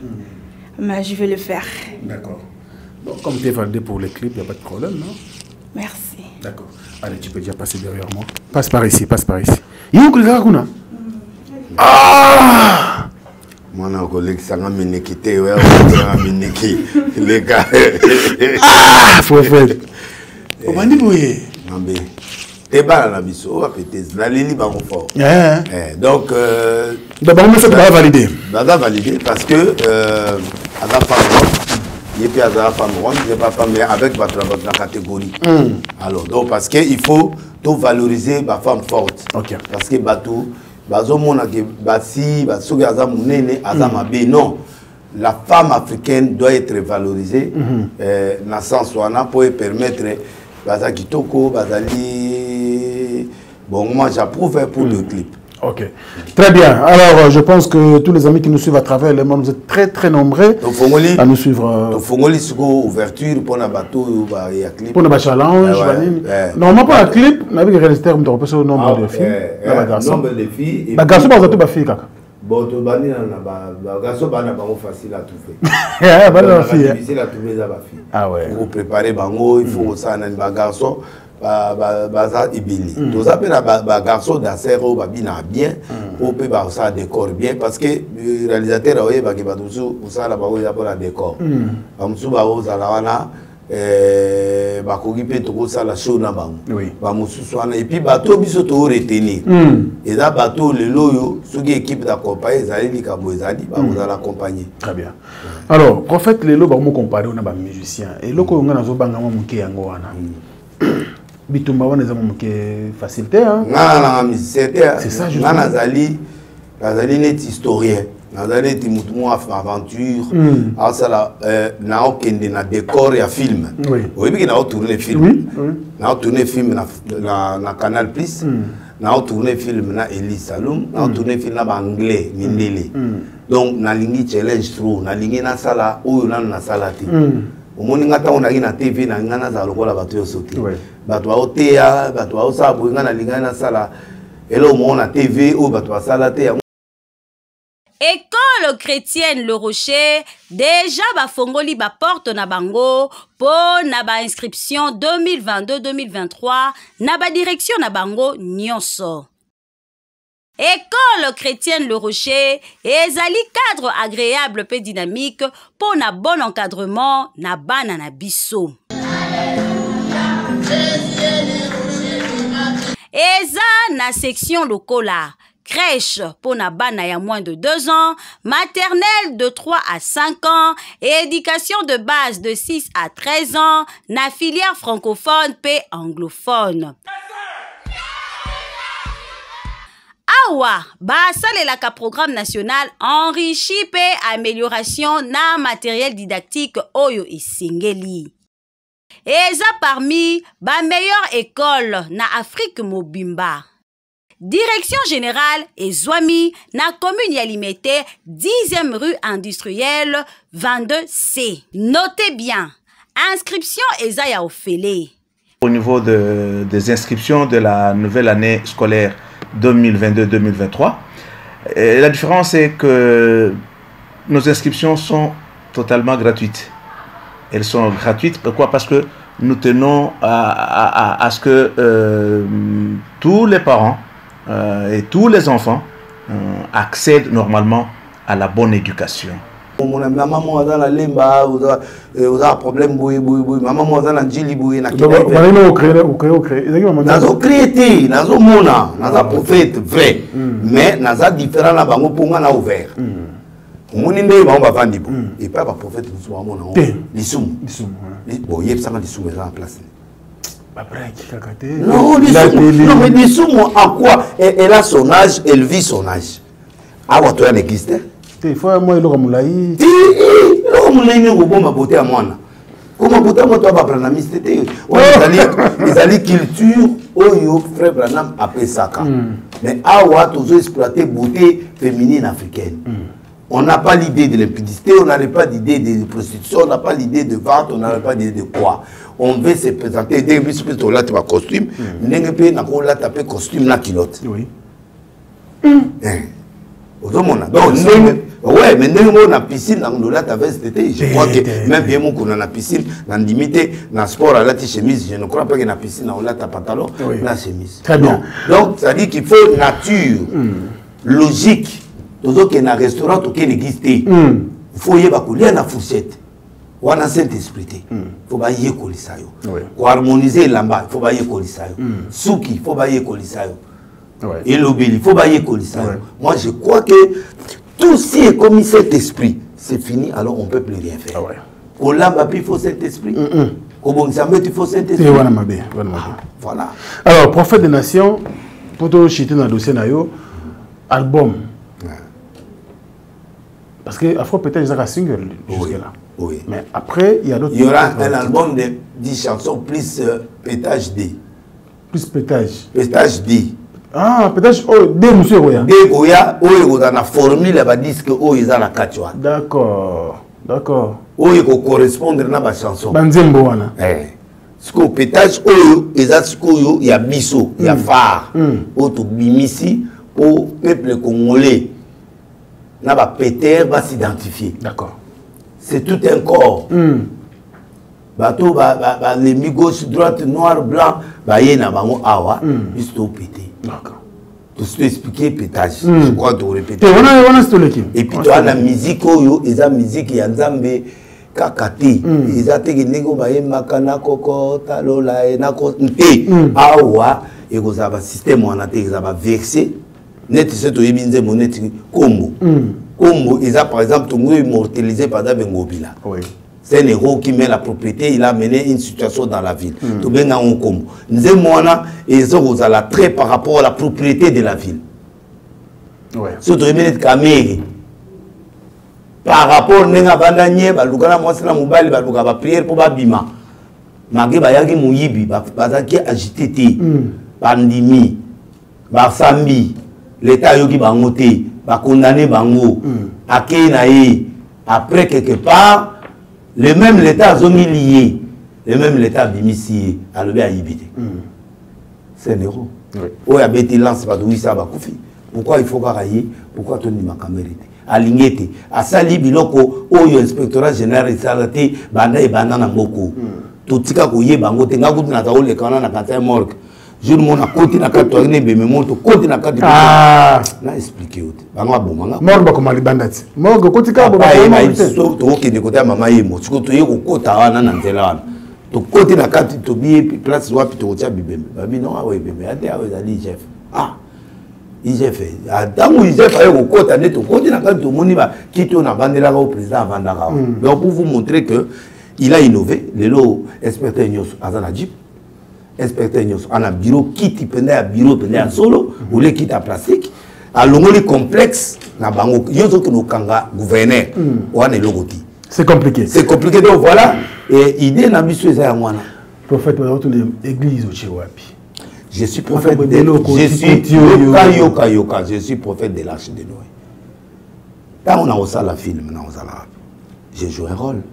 Mais je vais le faire. D'accord. Bon, comme tu es validé pour les clips, il n'y a pas de problème, non? Merci. D'accord. Allez, tu peux déjà passer derrière moi. Passe par ici, passe par ici. Il y a un collègue là. Ah! Moi, un collègue, ça m'a ménéquité. Ouais, les gars. Ah! Faut faire. On va dire oui. Non, mais. T'es bas la biso, la Lili va fort. Donc, d'abord, on fait pas valider. D'abord valider parce que à la femme, il y a pas femme ronde, il n'y a pas femme avec votre catégorie. Alors, donc parce qu'il faut tout valoriser la femme forte. Okay. Parce que bateau, non. La femme africaine doit être valorisée dans le sens où on peut permettre Bazakitoko, Bazali. Bon, moi j'approuve pour le clip. Ok. Très bien. Alors, je pense que tous les amis qui nous suivent à travers le monde, vous êtes très très nombreux à nous suivre. Donc, Fongoli, c'est une ouverture pour un bateau, il y a clip. Pour un challenge. Normalement, pour un clip, on a vu que les réalisateurs ont repéré le nombre de filles. Le nombre de filles. Les garçons, ils ont tout filles. Bon, tu vas dire, les garçons, c'est facile à trouver. C'est difficile à trouver les filles. Ah ouais. Il faut préparer bango, il faut ça, les garçons. Baza ibili. Tous appels à garçons d'asser au babina bien, au peut ça décor bien parce que le réalisateur a eu bagi badousu ou ça la bago ya pour la décor. Bamusu bago za la wana bakogi pe to ça la show na bango. Bamusu soana et puis bateau biso to retenir. Et là bateau le loyo sugi équipe d'accompagner zali likabo zali bago za l'accompagner. Très bien. Alors, prophète le lo ba mo comparer on a ba musicien et loko nga nazo banga mo muke yango wana. Bitumba wana za moke facilité hein. C'est ça justement. Nazali net historien. Nazali ti mutumo aventure. Alors ça là na okende na décor ya film. Oui bi na tourner film. Na tourner film na Canal Plus. Na tourner film na Eli Saloum, na tourner film na anglais Mindele. Donc na lingi challenge through, na lingi na sala oyo na sala ti. Omoninga ta ona na TV na ngana za lokola bato yo soki. Bato wa otea, bato wa osabu ngana linga na sala elo mona TV o bato wa sala te. École chrétienne Le Rocher, déjà ba fongoli ba porte na bango pour na ba inscription 2022-2023 na ba direction na bango nyonso. École chrétienne Le Rocher, ezali cadre agréable pe dynamique pour na bon encadrement na bana na biso. Eza na section lokola, crèche pour na bana ya moins de 2 ans, maternelle de 3 à 5 ans, et éducation de base de 6 à 13 ans, na filière francophone pe anglophone. Awa, basalelaka programme national enrichi pe amélioration na matériel didactique oyo esengeli. Eza parmi ba meilleure école na Afrique mobimba. Direction générale Ezwami na commune ya Limete, 10e rue industrielle 22C. Notez bien, inscription eza ya ofele. Au niveau des inscriptions de la nouvelle année scolaire 2022-2023, la différence est que nos inscriptions sont totalement gratuites. Elles sont gratuites, pourquoi? Parce que nous tenons à ce que tous les parents et tous les enfants accèdent normalement à la bonne éducation. Maman moi dans la lemba ou un problème maman moi dans la jili boué na nazo créé nazo mona nazo prophète vrai mais nazo différent na bango ponga na ouvert Moni nde ba on va vendre bon. Et pas prophète nous sommes mon Lissoum. Bon, il y a ça Lissoum est en place. Non, mais Lissoum à quoi? Elle a son âge, elle vit son âge. Ah, ouais, toi, elle existe. Il faut un mois, il aura moulaï. Il aura moulaï, il aura beauté à moi. Comment beauté à moi, toi, va prendre la mystère. Ils allaient culture, oh, frère Branham, appelé ça. Mais ah, ouais, tu as exploité beauté féminine africaine. On n'a pas l'idée de l'impudicité, on n'a pas l'idée de prostitution, on n'a pas l'idée de vente, on n'a pas l'idée de quoi. On veut se présenter, dès que tu as un costume, on a un costume, na kilote. Oui. Donc, ouais, mais nous, on a piscine, on a été. Je crois que même bien, on a la piscine, on a limité, dans le sport, on a la chemise. Je ne crois pas qu'il y a une piscine, on a ta pantalon, la chemise. Très bien. Donc, ça dit qu'il faut nature, logique. Toujours qu'il y a un restaurant qui existe. Il faut y avoir la fourchette. On a Saint-Esprit. Il faut y avoir colisayo. Pour harmoniser là-bas, il faut y avoir colisayo. Souki, il faut y avoir colisayo. Et l'obéli, il faut y avoir colisayo. Moi, je crois que tout ce qui est comme cet esprit, c'est fini, alors on ne peut plus rien faire. Au lamba, il faut cet esprit. Au bon Samuel, il faut cet esprit. Voilà. Alors, prophète des nations, pour tout chiter dans le dossier, album. Parce que Afro peut-être un single jusque-là. Oui. Mais après, il y a d'autres. Il y aura un album de 10 chansons plus pétage D. Plus pétage. Pétage D. Ah, pétage D, monsieur Goya. D, Goya, où il y a une formule, il disque où il y a la cachoua. D'accord. D'accord. Où il faut correspondre à la chanson. Banzembo, wana. Ce que pétage, il y a bisso, il y a phare. Où tu bimisi au peuple congolais. N'a pas Peter va s'identifier. D'accord. C'est tout un corps. Bateau, les mi gauche, droite, noir, blanc, il y a un awa, juste au pété. D'accord. Tout ce que expliquer pétage. Je crois que tu répéter. Et puis tu as la musique, il y a la musique, il y a Nzambe, Kakati. Il y a des gens qui makana koko, talola, nte. Awa, il y a un système où on a versé. Net c'est to yebinze monet Kombo. Kombo ils a par exemple tout immortalisé par Bengobila. Oui. C'est un héros qui met la propriété, il a mené une situation dans la ville. Tout bien dans Kombo. Nze moana ils ont la trait par rapport à la propriété de la ville. Ouais. Surtout yebinze Kameri. Par rapport nenga bandanye balukana mwasina mobali baluka ba prière pour babima. Magi bayaki muyibi bazaki agité té. Pandimi. Basambi. L'État yoki bangoté, va condamner bango, après quelque part, le même l'État a lié, le même l'État bimisi à le bien yibité. C'est un héros. Oui, a bêté lance pas de ça va koufi. Pourquoi il faut garayer? Pourquoi tu n'as pas mérité? À l'ingété, à sali biloko, au inspectorat général de salaté, banda et banana moko. Tout tika kouye bangoté, n'a goûté na taole kana na kata morgue. Je ne m'en côté na carte tourner mais monte côté na carte na expliquer autre banga bomanga morba comme ali bandati morgo côté ka bo ba to ki de côté mama yemo siko to yeko kota wana na nzela wana to côté na carte to bi place wapi to tia bibembe babi non awe bembe ate awe ali chef IGF atango IGF ayo kota ne to côté na carte to moni ba kito na bandela au président vandaka donc pour vous montrer que il a innové le lo expert nyos azana jip inspecteur on a bureau qui pendant à bureau pendant à solo ou les quitte à plastique à l'ongoli complexe na bango yozo que nos kanga gouverneur ou on est logoti c'est compliqué donc voilà et idée na biso eza ngwana prophète wa toute l'église au Chiwapi je suis prophète de yoka je suis prophète de l'Arche de Noé quand on a aussi la film na osala j'ai joué un rôle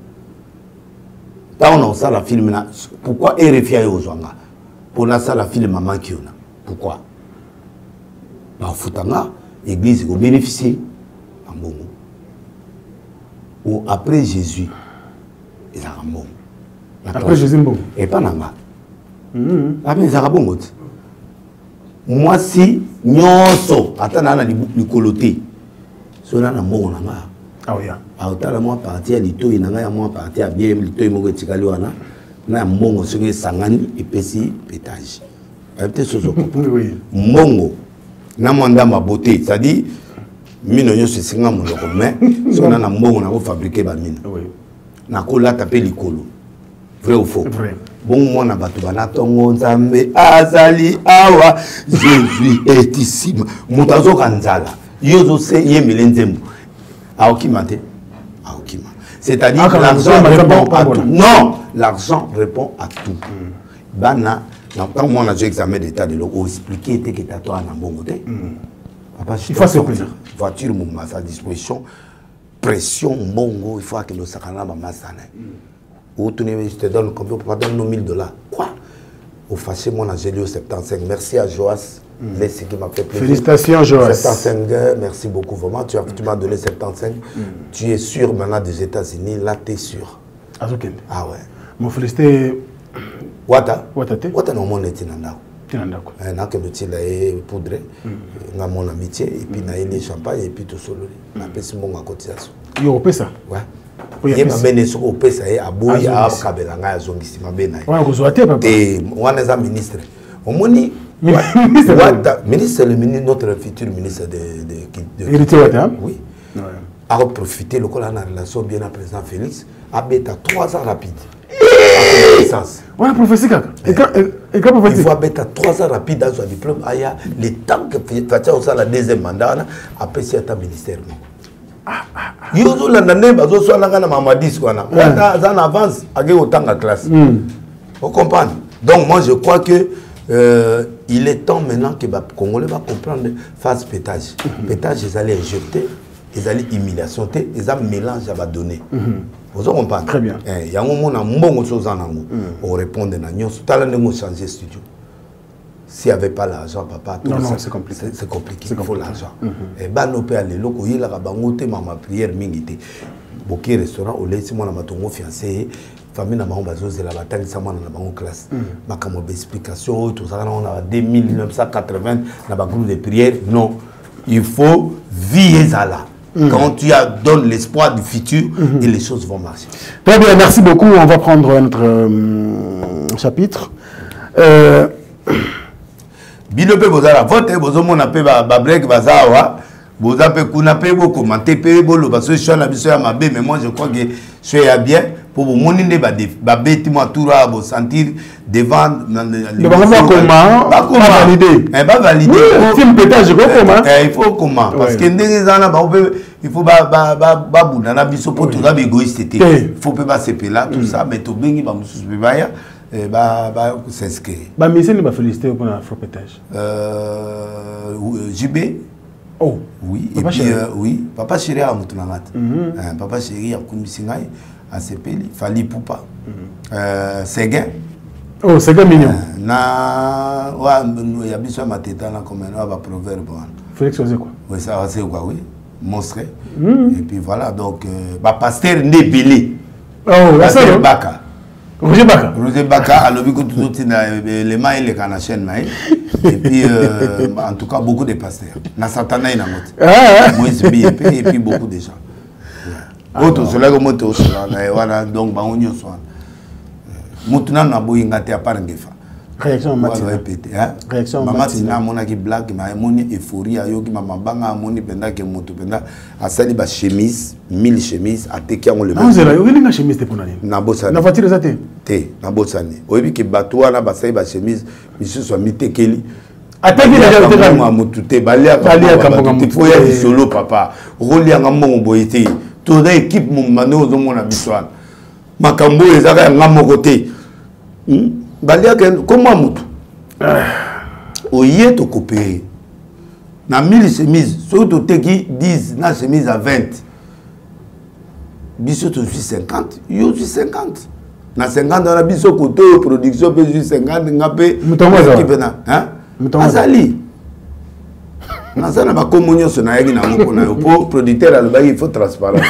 quand on a aussi la film na pourquoi RFI ayo zwanga pour la salle, la fille maman qui a. Pourquoi? Foutanga, l'église a bénéficié. Ou après Jésus, ils ont bon. Après Jésus, bon. Et pas nanga. Après ils ont bon. Moi si nyonso atana na likoloté. Cela na bon nanga. Ah oui. A otala moi partir lito inanga ya moi partir bien lito moko tikali wana. Na mbongo soki sangani epesi pétage. Peut-être sozo. Oui. Mbongo na mwanda ma beauté, c'est-à-dire mino yo singa monoko mais sona na mbongo na ko fabriquer ba mine na ko la taper likolo vrai ou faux bon moi na bato bana tongo nzambe azali awa Jésus est ici mutazo kanzala yo zo se yemele nzembo aokimate aokima c'est-à-dire que l'argent répond à tout. Non, l'argent répond à tout. Bana, quand moi j'ai examen d'état de l'eau, on expliquait que tu as toi en bon côté. Il faut se plaisir. Voiture à sa disposition, pression, bongo, il faut que le sakana va massane. Ou tu je te donne combien pour donner nos $1000. Quoi? Au fâché mon Angélio 75. Merci à Joas. Ce qui m'a fait plaisir. Félicitations Joas. 75, merci beaucoup vraiment. Tu m'as donné 75. Tu es sûr maintenant des États-Unis, là tu es sûr. Ah ouais. Mon félicité. Wata non mon etinanda. Tinanda quoi. Na que petit là est poudré. Na mon amitié et puis na les champagne et puis tout solo. Na pesi mon cotisation. Yo pesa. Ouais. Il m'a mené sur au pesa et à boy à kabela nga zongisi mabena. Ouais ko zoate papa. Et on est un ministre. Au moni ministre, c'est le ministre, notre futur ministre de Héritier Wata. Oui. A profité le col en relation bien à présent Félix a bêta 3 ans rapide. Ouais, professeur. Il faut bêta 3 ans rapide dans son diplôme. Il y a le temps que Fatia Osa la deuxième mandat a passé à ta ministère. Yozo la nane bazo so na kana mamadis kwana. Ça en avance à autant de classe. Vous comprenez? Donc moi je crois que il est temps maintenant que les Congolais va comprendre phase pétage. Pétage, ils allaient injecter, ils allaient humiliation, ils allaient mélange à donner. Vous comprenez? Très bien. Il y a un moment où on répond à nous. Tout à l'heure, on changer de studio. S'il n'y avait pas l'argent, papa, non, c'est compliqué. C'est compliqué. Il faut l'argent. Et ben, on peut aller là, il y a ma prière, mingité. Beaucoup de restaurants, on laisse moi ma fiancé. Famille na bango bazozela batangisa mwana na bango classe makambo d'explication tout ça on a 1980 na ba groupe de prière non il faut vivre ça là quand tu donnes l'espoir du futur et les choses vont marcher. Très bien, merci beaucoup. On va prendre notre chapitre. Binope bozala vote bozomona pe ba break bazawa boza pe kuna pe bo commenter pe bo lo baso sur la biso ya mabe mais moi je crois que c'est bien pour vous montrer ba beti moi tout là bo sentir devant le comment valider pas valider film pétage comment il faut comment parce que ndezana ba il faut ba bunda na biso pour tout là égoïste il faut pas se là tout ça mais to bengi ba mususu be baya ba s'inscrire ba mission ba féliciter pour la pétage JB. Oh oui, et puis oui, papa chéri a mutunangat. Papa chéri a kumisingai a sepeli, fali poupa. Seguin. Oh, Seguin mignon. Na wa ya biso mateta na comme on va proverbe. Félix c'est quoi? Oui, ça c'est quoi oui, monstre. Et puis voilà donc ba pasteur Ndebele. Oh, pasteur Baka. Roger Baka. Roger Baka a lobby tout les mains et les cannes chaîne naï. Et puis en tout cas beaucoup de pasteurs. Na Satana ina moto. Moïse et puis beaucoup de gens. Autre cela comme moto cela voilà donc ba onyo so. Mutuna na boyinga te apart ngefa. Réaction matina. Réaction matina mona ki black ma moni euphorie ayoki mama banga moni penda ke moto penda asali ba chemise 1000 chemises ateki on le. Non zela yo linga chemise te pona nini? Na bosa. Na voiture za te. Te na bosa ni. Oyebi ki bato wana basali ba chemise monsieur so mitekeli. Ateki déjà te kama moto te balia kama te faut ya solo papa. Rolia ngamo boyete. Toute équipe mon mano ozomona biswana. Makambo ezaka ngamo côté. Balia comment mutu oye to copier na 1000 chemises surtout te qui 10 na chemise à 20 biso to 50 yo 50 na 50 na biso côté production pe 50 ngapé équipe na hein azali na sana ba komunyo so na yaki na moko na yo pour producteur alobaki il faut transparent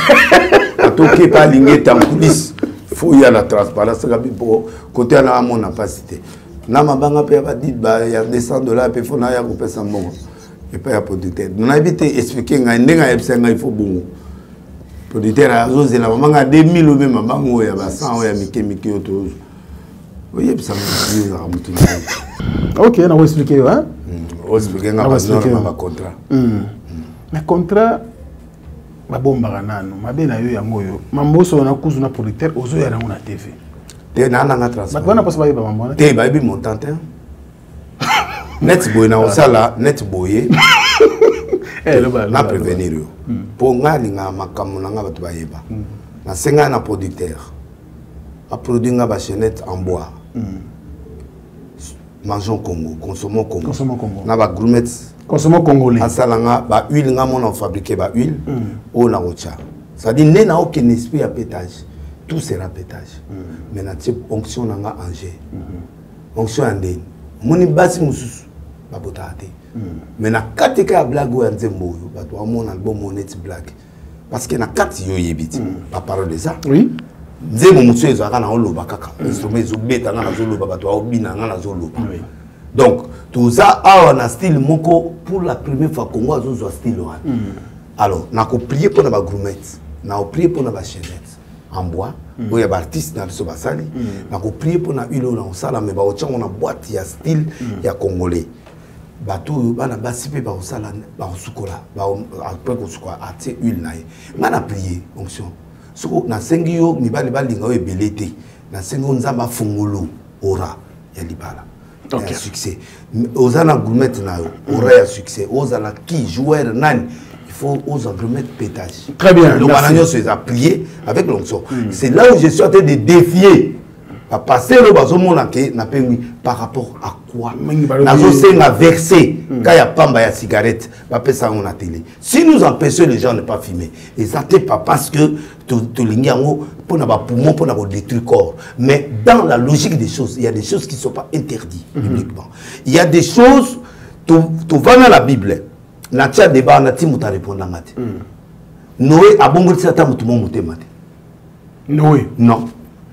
atoke pa lingé en coulisses. Il faut y a la transparence pour côté à mon capacité. Na mabanga pe ba dit ba ya $200 pe faut na ya ko pesa mbongo. Et pas ya producteur. On a évité expliquer nga ndenga yebsenga il faut bongo. Producteur a zoze la mabanga 2000 ou même mabanga ya ba 100 ya mike auto. Oui, ça me dit OK, on va expliquer hein. On va expliquer nga ba contrat. Mais contrat, ma bombe banano, ma bien ayo yangoyo. Mamboso na kuzu na producteur, ozo ya na TV. Te na na transfert. Ma bana pas ba mambo. Te ba bi montant. Net boy na osala, net boy. Na prévenir yo. Pour nga linga makamu na nga batu ba yeba. Na senga na producteur. A produit nga ba chaînette en bois. Mangeons Congo, consommons Congo. Consommons Congo. Na ba gourmet. Consommons congolais. Asalanga ba huile nga mon fabriquer ba huile au na rocha. Ça dit né na aucun esprit à pétage. Tout sera pétage. Mais na type onction nga Angers. Onction andé. Moni basi mususu ba botate. Mais na kateka blague ou nzembo yo ba to mon album monet blague. Parce que na kati yo yebiti. Pas parole de ça. Oui. Nzembo mususu ezaka na oloba kaka. Instrument zo beta nga na zoloba ba to obina nga na zoloba. Donc, tout ça a un style moko pour la première fois Congo a un style. Alors, on a prié pour nos gourmettes, on a prié pour nos chaînettes en bois, où il y a des artistes dans le basali, on a prié pour nos huiles dans le salon, mais on a boîte, il y a style, il y a congolais. Bateau, on a basipé par le salon, par le sukola, après qu'on soit à tes huiles naï. On a prié, onction. Ce qu'on a sengio, ni bali bali ngawe belete, na sengo nzamba fungolo, ora, yalibala. Il y a succès. Aux gourmettes, il y a succès. Aux qui joueur nani, il faut aux gourmettes pétage. Très bien. Donc, on a plié avec l'onction. C'est là où je suis en train de défier. À passer le bazomo par rapport à quoi? On a versé quand il y a pas de cigarette, ça on a télé. Si nous empêchons les gens de ne pas fumer, et ça n'est pas parce que tu l'ignorons pour poumon pour détruire le corps. Mais dans la logique des choses, il y a des choses qui ne sont pas interdites publiquement. Il y a des choses, tu vas dans la Bible, na tia débat na ti muta répondre ngati. Noé a bon ça ta mutu mo Noé. Non.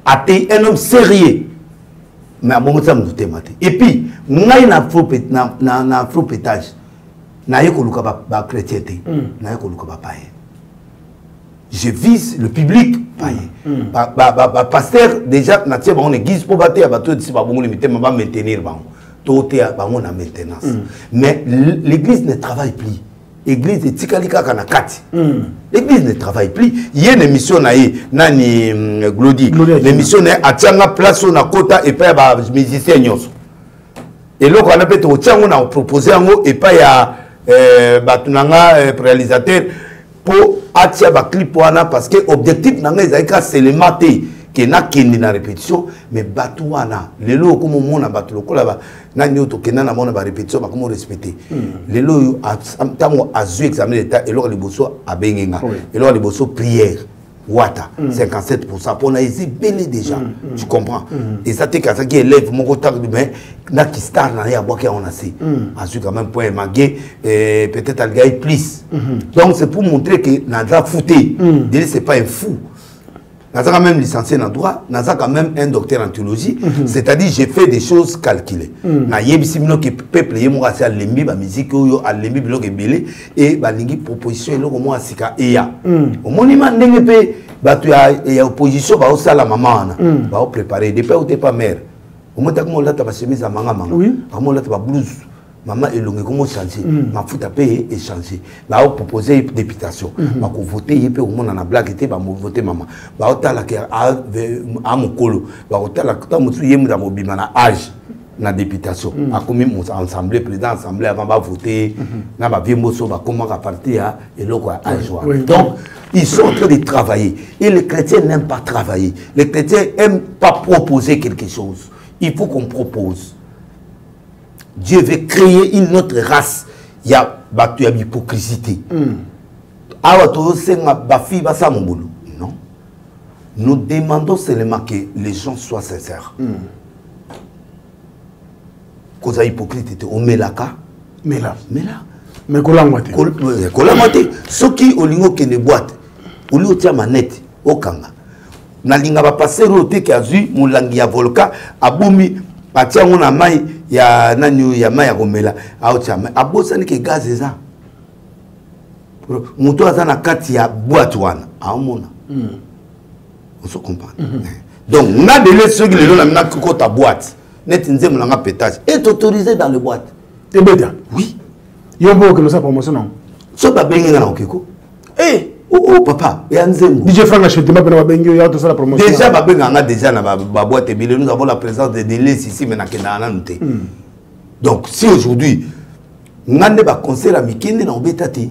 Athée, un homme sérieux. Mais à bon ça mutu maté. Et puis, ngai na faux pétage. Na yeko luka ba chrétienté. Na yeko luka ba païen. Je vise le public païen. Pasteur déjà na tia ba on église pour battre ba to disi ba bon limité ma ba maintenir ba. Toté ba on a maintenance. Mais l'église ne travaille plus. L'église est tikalika kanakati. L'église ne travaille plus. Il y a une émission nani Glody. L'émission est à tianga place on a quota et pas ba musicien nyos. Et là on a peut au tianga on a proposé ngo et pas ya batunanga réalisateur pour atia ba clip wana parce que objectif nanga ezaka c'est le maté qui n'a qu'une na répétition mais batouana les lots comme on a battu le cola na nyoto kena na mona ba répétition ba comment respecter les lots tango azu examen d'état et lors les bosso a bengenga et lors les bosso prière wata 57% pour na ezi belé déjà tu comprends et ça t'es ça qui élève mon contact mais na qui star na ya boka on a c'est azu quand même point magué peut-être al gars plus donc c'est pour montrer que na da fouté c'est pas un fou. Naza quand même licencié en droit, Naza quand même un docteur en théologie, c'est-à-dire j'ai fait des choses calculées. Na yebisi mino que peuple yemo assez à lembi ba musique yo à lembi bloc belé et ba lingi proposition eloko mo asika eya. Au monument ndenge pe ba tu ya opposition ba osala maman ba o préparer depuis ou t'es pas mère. Au moins ta comme là ta ba chemise à manga manga. Comment là ta ba blouse. Maman est longue, comment changer? Ma fout à payer et changer. Bah, on proposer députation. Bah, qu'on voter, il peut au moins en a blague, bah, voter maman. Bah, on t'a la à mon colo. Bah, on t'a la âge. Na députation. A combien mon assemblée, président assemblée avant de voter. Na ma vie mosso va comment partir et l'autre à joie. Donc, ils sont en train de travailler. Et les chrétiens n'aiment pas travailler. Les chrétiens n'aiment pas proposer quelque chose. Il faut qu'on propose. Dieu veut créer une autre race. Il y a l'hypocrisie. Non. Nous demandons seulement que les gens soient sincères. Cause à hypocrite, on met la cas. Mais là. Mais kolamate. Kolamate. Ce qui au lingo qui ne boite. Au lieu de manette. Au kanga. Nalinga va passer au thé qui a vu mon langue ya volca. Aboumi. Patia on a mai ya nani ya mai ya komela aocha abosani ke gaz eza muto azana kati ya boîte wana aomona on se comprend donc na délai ceux qui le na ko ta boîte net nzemu na pétage est autorisé dans le boîte et beta oui yombo que nous sa promotion non so ba bengi na okeko oh papa et Nzembo DJ Franck acheté ma pena bengi ya tout ça la promotion déjà ba benga nga déjà na ba boîte bile nous avons la présence de Delès ici mais na kena nte donc si aujourd'hui ngande ba concert à Mikende na obetati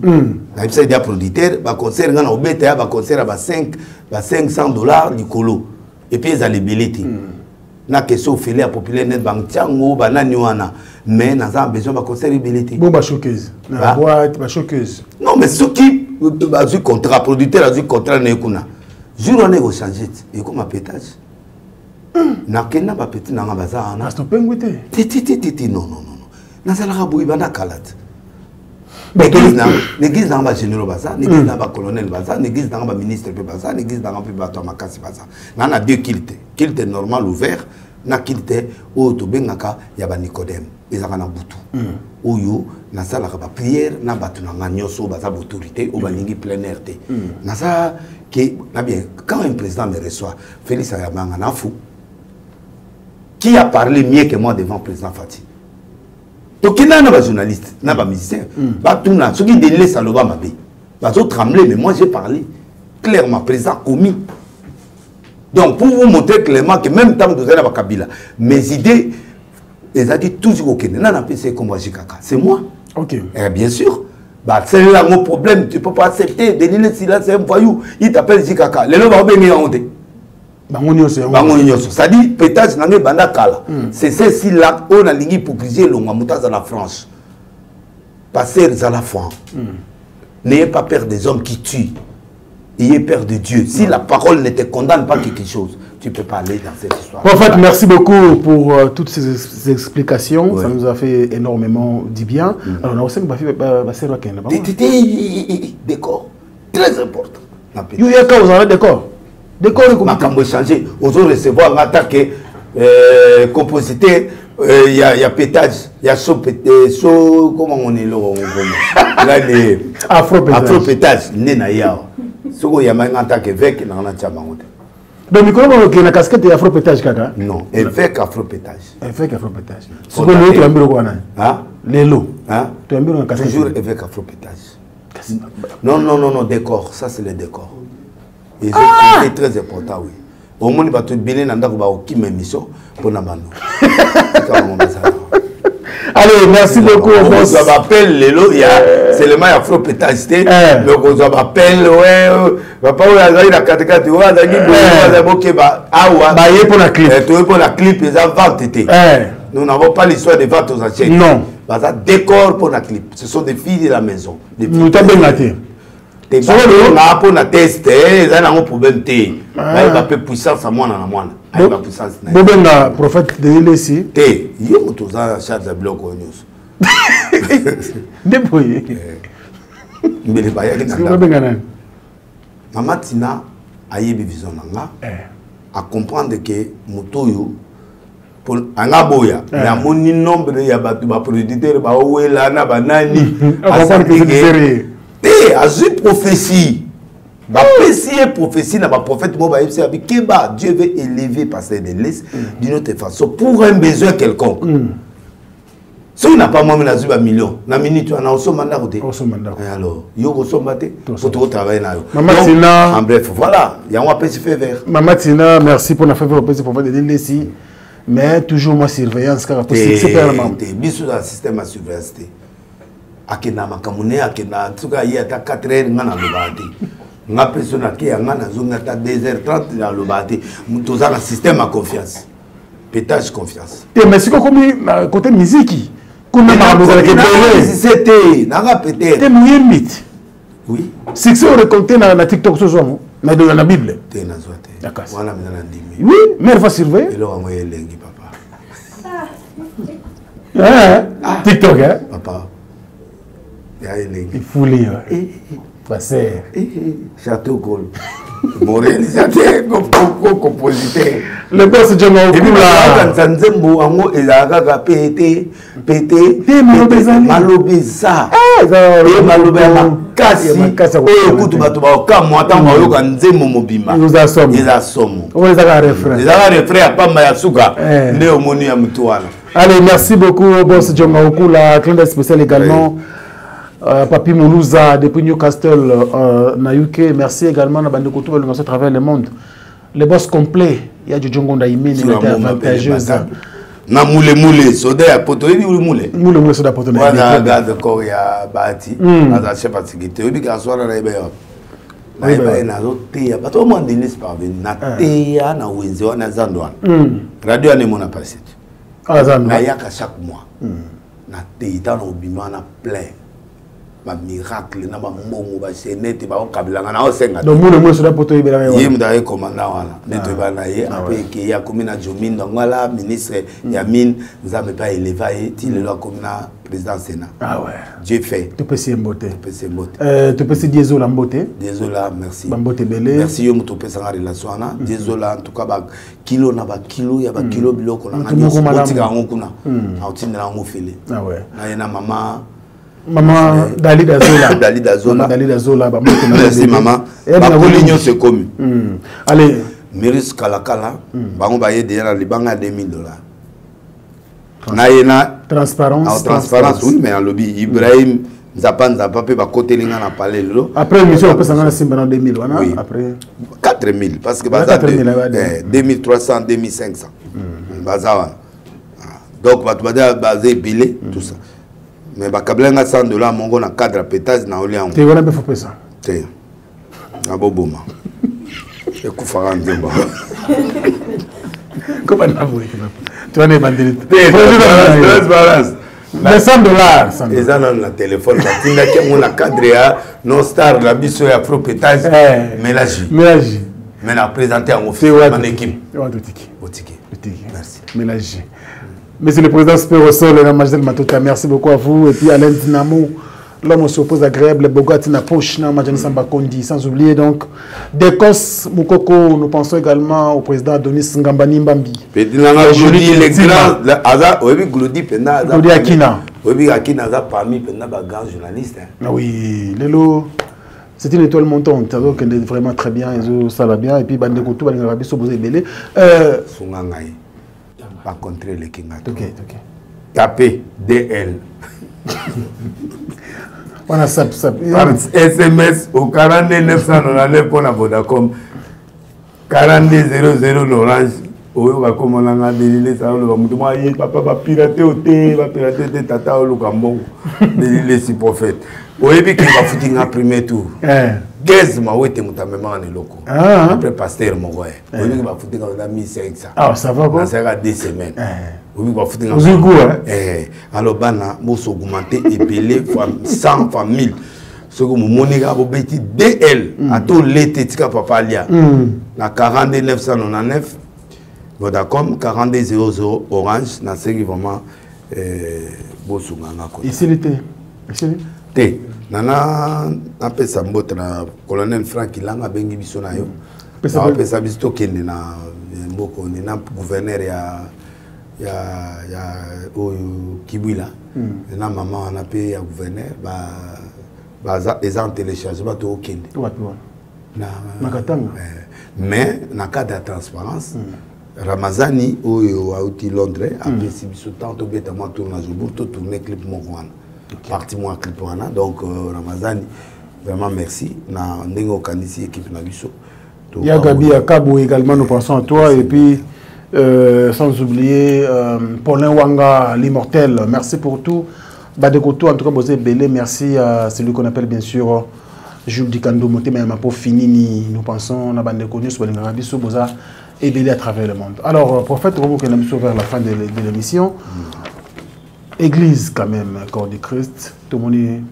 na bisa dia producteur ba concert nga na obeta ba concert à ba 500$ likolo et puis ils allaient bileti na question félé à populaire net bank tiango banani wana mais na za besoin ba concert bileti bon ba choqueuse na boîte ba choqueuse non mais ce qui a du contrat producteur a du contrat na ekuna jour on est au changer et comme pétage na kena ba petit na baza na sto penguité titi non na sala raboui bana kalat l'église na ba général baza l'église na ba colonel baza l'église na ba ministre pe baza l'église na ba to makasi baza na deux kilte normal ouvert na kilte o to bengaka ya ba Nicodème ezaka na butu oyo na sala ka ba prière na batu na nyoso baza autorité o ba lingi plein air te na ça que na bien quand un président me reçoit Félix Ayamanga na fou qui a parlé mieux que moi devant le président Fati. Donc il y a un journaliste, il y a un musicien, ceux qui délaissent à l'Obama, ils ont tremblé, mais moi j'ai parlé clairement, président commis. Donc pour vous montrer clairement que même temps que vous avez Kabila, mes idées, ils ont dit toujours au Kenya, c'est comme Jikaka, c'est moi. Ok. Et bien sûr, c'est là mon problème, tu ne peux pas accepter, Denis Silla c'est un voyou, il t'appelle Jikaka, les gens vont venir en honte. C'est-à-dire, pétage n'a pas de kala. C'est ceci-là, on a ligné pour briser le moutaz à la France. Passer à la foi. N'ayez pas peur des hommes qui tuent. Ayez peur de Dieu. Si la parole ne te condamne pas quelque chose, tu ne peux pas aller dans cette histoire. En fait, merci beaucoup pour toutes ces explications. Ouais. Ça nous a fait énormément du bien. Alors, on a aussi décor. Très important. Il y a un décor. Décor comment changer, on doit recevoir attaquer compositeur, il y a pétage, il y a so comment on est là les afro pétage nena yao. Soko ya manga attaque avec na na chama ngote. Donc comment on a casquette et afro pétage kaka? Non, avec afro pétage. Avec afro pétage. Soko le tu ambiro quoi na? Hein? Lelo. Hein? Tu ambiro en casquette. Toujours avec afro pétage. Non, décor, ça c'est le décor. Et c'est très important, oui. Au moins, il va tout bien dans une émission pour nous. Allez, merci beaucoup. On m'appelle Lélo, c'est le Afro pétage. Donc on m'appelle, ouais, papa, on a la catégorie, on a pour la clip, les enfants étaient. Nous n'avons pas l'histoire des ventes aux enchères. Non. Décor pour la clip. Ce sont des filles de la maison. Nous t'avons maté. On a pour la tester, ils ont un problème. Il y a puissance à moi. Il y a puissance. Le prophète de l'Église. Il y a un charge de bloc au news. Débrouillé. Mais les bailleurs qui n'ont pas. Matina a eu vision à comprendre que Motoyo pour un boya, mais à mon nombre de producteurs, na banani, a eu prophétie. Prophétie n'a pas prophète Dieu veut élever passer de l'Est d'une autre façon pour un besoin quelconque. Si on n'a pas moins de millions, na minute on a aussi mandat côté. Alors, yo aussi mandat pour tout travailler là. En bref, voilà, il y a un peu de fait vert. Maman Tina, merci pour la faveur pour de l'Est. Mais toujours ma surveillance car c'est permanent. Bisous dans le système de surveillance. Akena makamune akena en tout cas il y a 4 heures ngana lobati. Nga personne qui a ngana zonga ta 2h30 dans le bâti. Tout ça le système à confiance. Pétage confiance. Et mais c'est comme côté musique. Comme c'était nanga péter. C'est moyen mythe. Oui. C'est que on raconté dans TikTok ce soir. Mais dans la Bible. T'es na zoate. D'accord. Voilà maintenant ndimi. Oui, mais il va surveiller. Et là on va y lengi papa. TikTok hein. Papa. Il faut lire. Passer. Château Gaulle. Mon réalisateur, compositeur. Le boss de Django Okula. Nzembo ango ezaka pété. Malobeza. Malobeza makasi. Écoute bato ba kamwa tango yoka nzembo mobima. Nous assomme. Ils assomme. On les a refrain. Les a refrain à pamba ya suka. Ne omoni ya mtuana. Allez, merci beaucoup boss Django Okula, client spécial également. Papi Moulouza depuis Newcastle na UK. Merci également à Bande Koutou à travers le monde. Les boss complets, il y a du Djongo Ndaïmé, il était avantageuse. Na moule soda ya poto ebi moule soda poto na wana garde corps ya bati na chef de sécurité ebi ka soir na ebe yo na ebe na roté ba to monde n'est pas venu na teya na wenze wana zandwana radio ne mona passé na yaka chaque mois na teita na obima na plein ba miracle na ba mbongo ba senete ba okabilanga na osenga donc moule soda poto ebe na ye mdaye commandant wana neto ba na ye après que ya komina Jomin ngala ministre ya mine nzambe pas élevé ti le komina président Sénat Dieu fait tu peux si mbote tu peux si Diezola mbote Diezola merci mbote belé merci yo muto pesa nga relation na Diezola en tout cas ba kilo na ba kilo ya ba kilo biloko na ngani otika ngokuna autindela ngofele na yena Maman Dalida Zola. Dalida Zola. Merci maman. Bakoligno c'est commun. Allez. Miris Kalakala. Bango baye déjà libanga $2000. Naïna. Transparence. Transparence oui mais en lobby Ibrahim Zapan Zapapé va côté linga na parler lo. Après l'émission on peut s'en aller simba 2000 voilà. Après 4000 parce que baza 2300 2500. Baza. Donc va te baser billet tout ça. Mais bakablenga $100 mongo na cadre pétage na oliango. Tu vois peu ça. Té. Na boboma. Et kufara nzemba. Comment na vous? Tu vas ne bandit. Balance. Les $100. Ils ont na téléphone batinga ki mon na cadre ya no star la biso ya pro pétage Mélagie. Mais na présenter en office mon équipe. Otiki. Merci. Mélagie. Monsieur le Président Spérosol et la Mademoiselle Matota, merci beaucoup à vous. Et puis Alain Dinamo, l'homme s'oppose agréable, Bogati na poche, na Madjani Samba Kondi, sans oublier donc Dekos Moukoko. Nous pensons également au président Adonis Ngambani Mbambi. Glody, les grands, Glody Akina. Glody Akina, parmi les grands journalistes. Oui, Lélo. C'est une étoile montante, donc elle est vraiment très bien, ça va bien. Et puis Bande Koutou, Bande Rabi, Sobosé Belé. Sungangaï. Pas contrer les Kingato. Ok. Tapez DL. On a ça. SMS au 42 999 pour la Vodacom. 42 00 l'orange. Oyo va comme on a délilé ça le va papa va pirater au thé, va pirater tata au Lukambon. Délilé si prophète. Oyo bi qui va foutre un premier tour. Gaz ma wete mutamema en loko. Après pasteur Mogoye. Oyo bi va foutre dans 1500. Ah ça va quoi? Ça va 2 semaines. Oyo va foutre alors bana mo so augmenter et belé fois 100 fois 1000. Ce que mon monéga bobeti DL à tout l'été tika papa lia. Na 42 999 Vodacom 42 00 Orange na série vraiment bosunganga ko. Ici l'été. Té nana apesa mbota na colonel Frank Ilanga bengi biso na yo. Apesa biso kende na mboko ni na gouverneur ya Kibwila. Na maman na pe ya gouverneur ba en téléchargement to kende. Na Makatanga. Mais na cadre de transparence Ramazani ou à Londres a fait ce temps de bêta moi tournage pour tourner clip mon parti moi clip donc Ramazani vraiment merci na ndenge organiser équipe na biso. Il y a Gabi Akabo également, nous pensons à toi et puis sans oublier Paulin Wanga l'immortel, merci pour tout. Badekoto en tout cas Bosé Belé, merci à celui qu'on appelle bien sûr Jules Dikando Moté mais pour finir nous pensons à Bandeko sur l'Arabi sur Boza et Belé à travers le monde. Alors prophète Robo que nous sommes vers la fin de l'émission. Église quand même corps de Christ, tout le monde est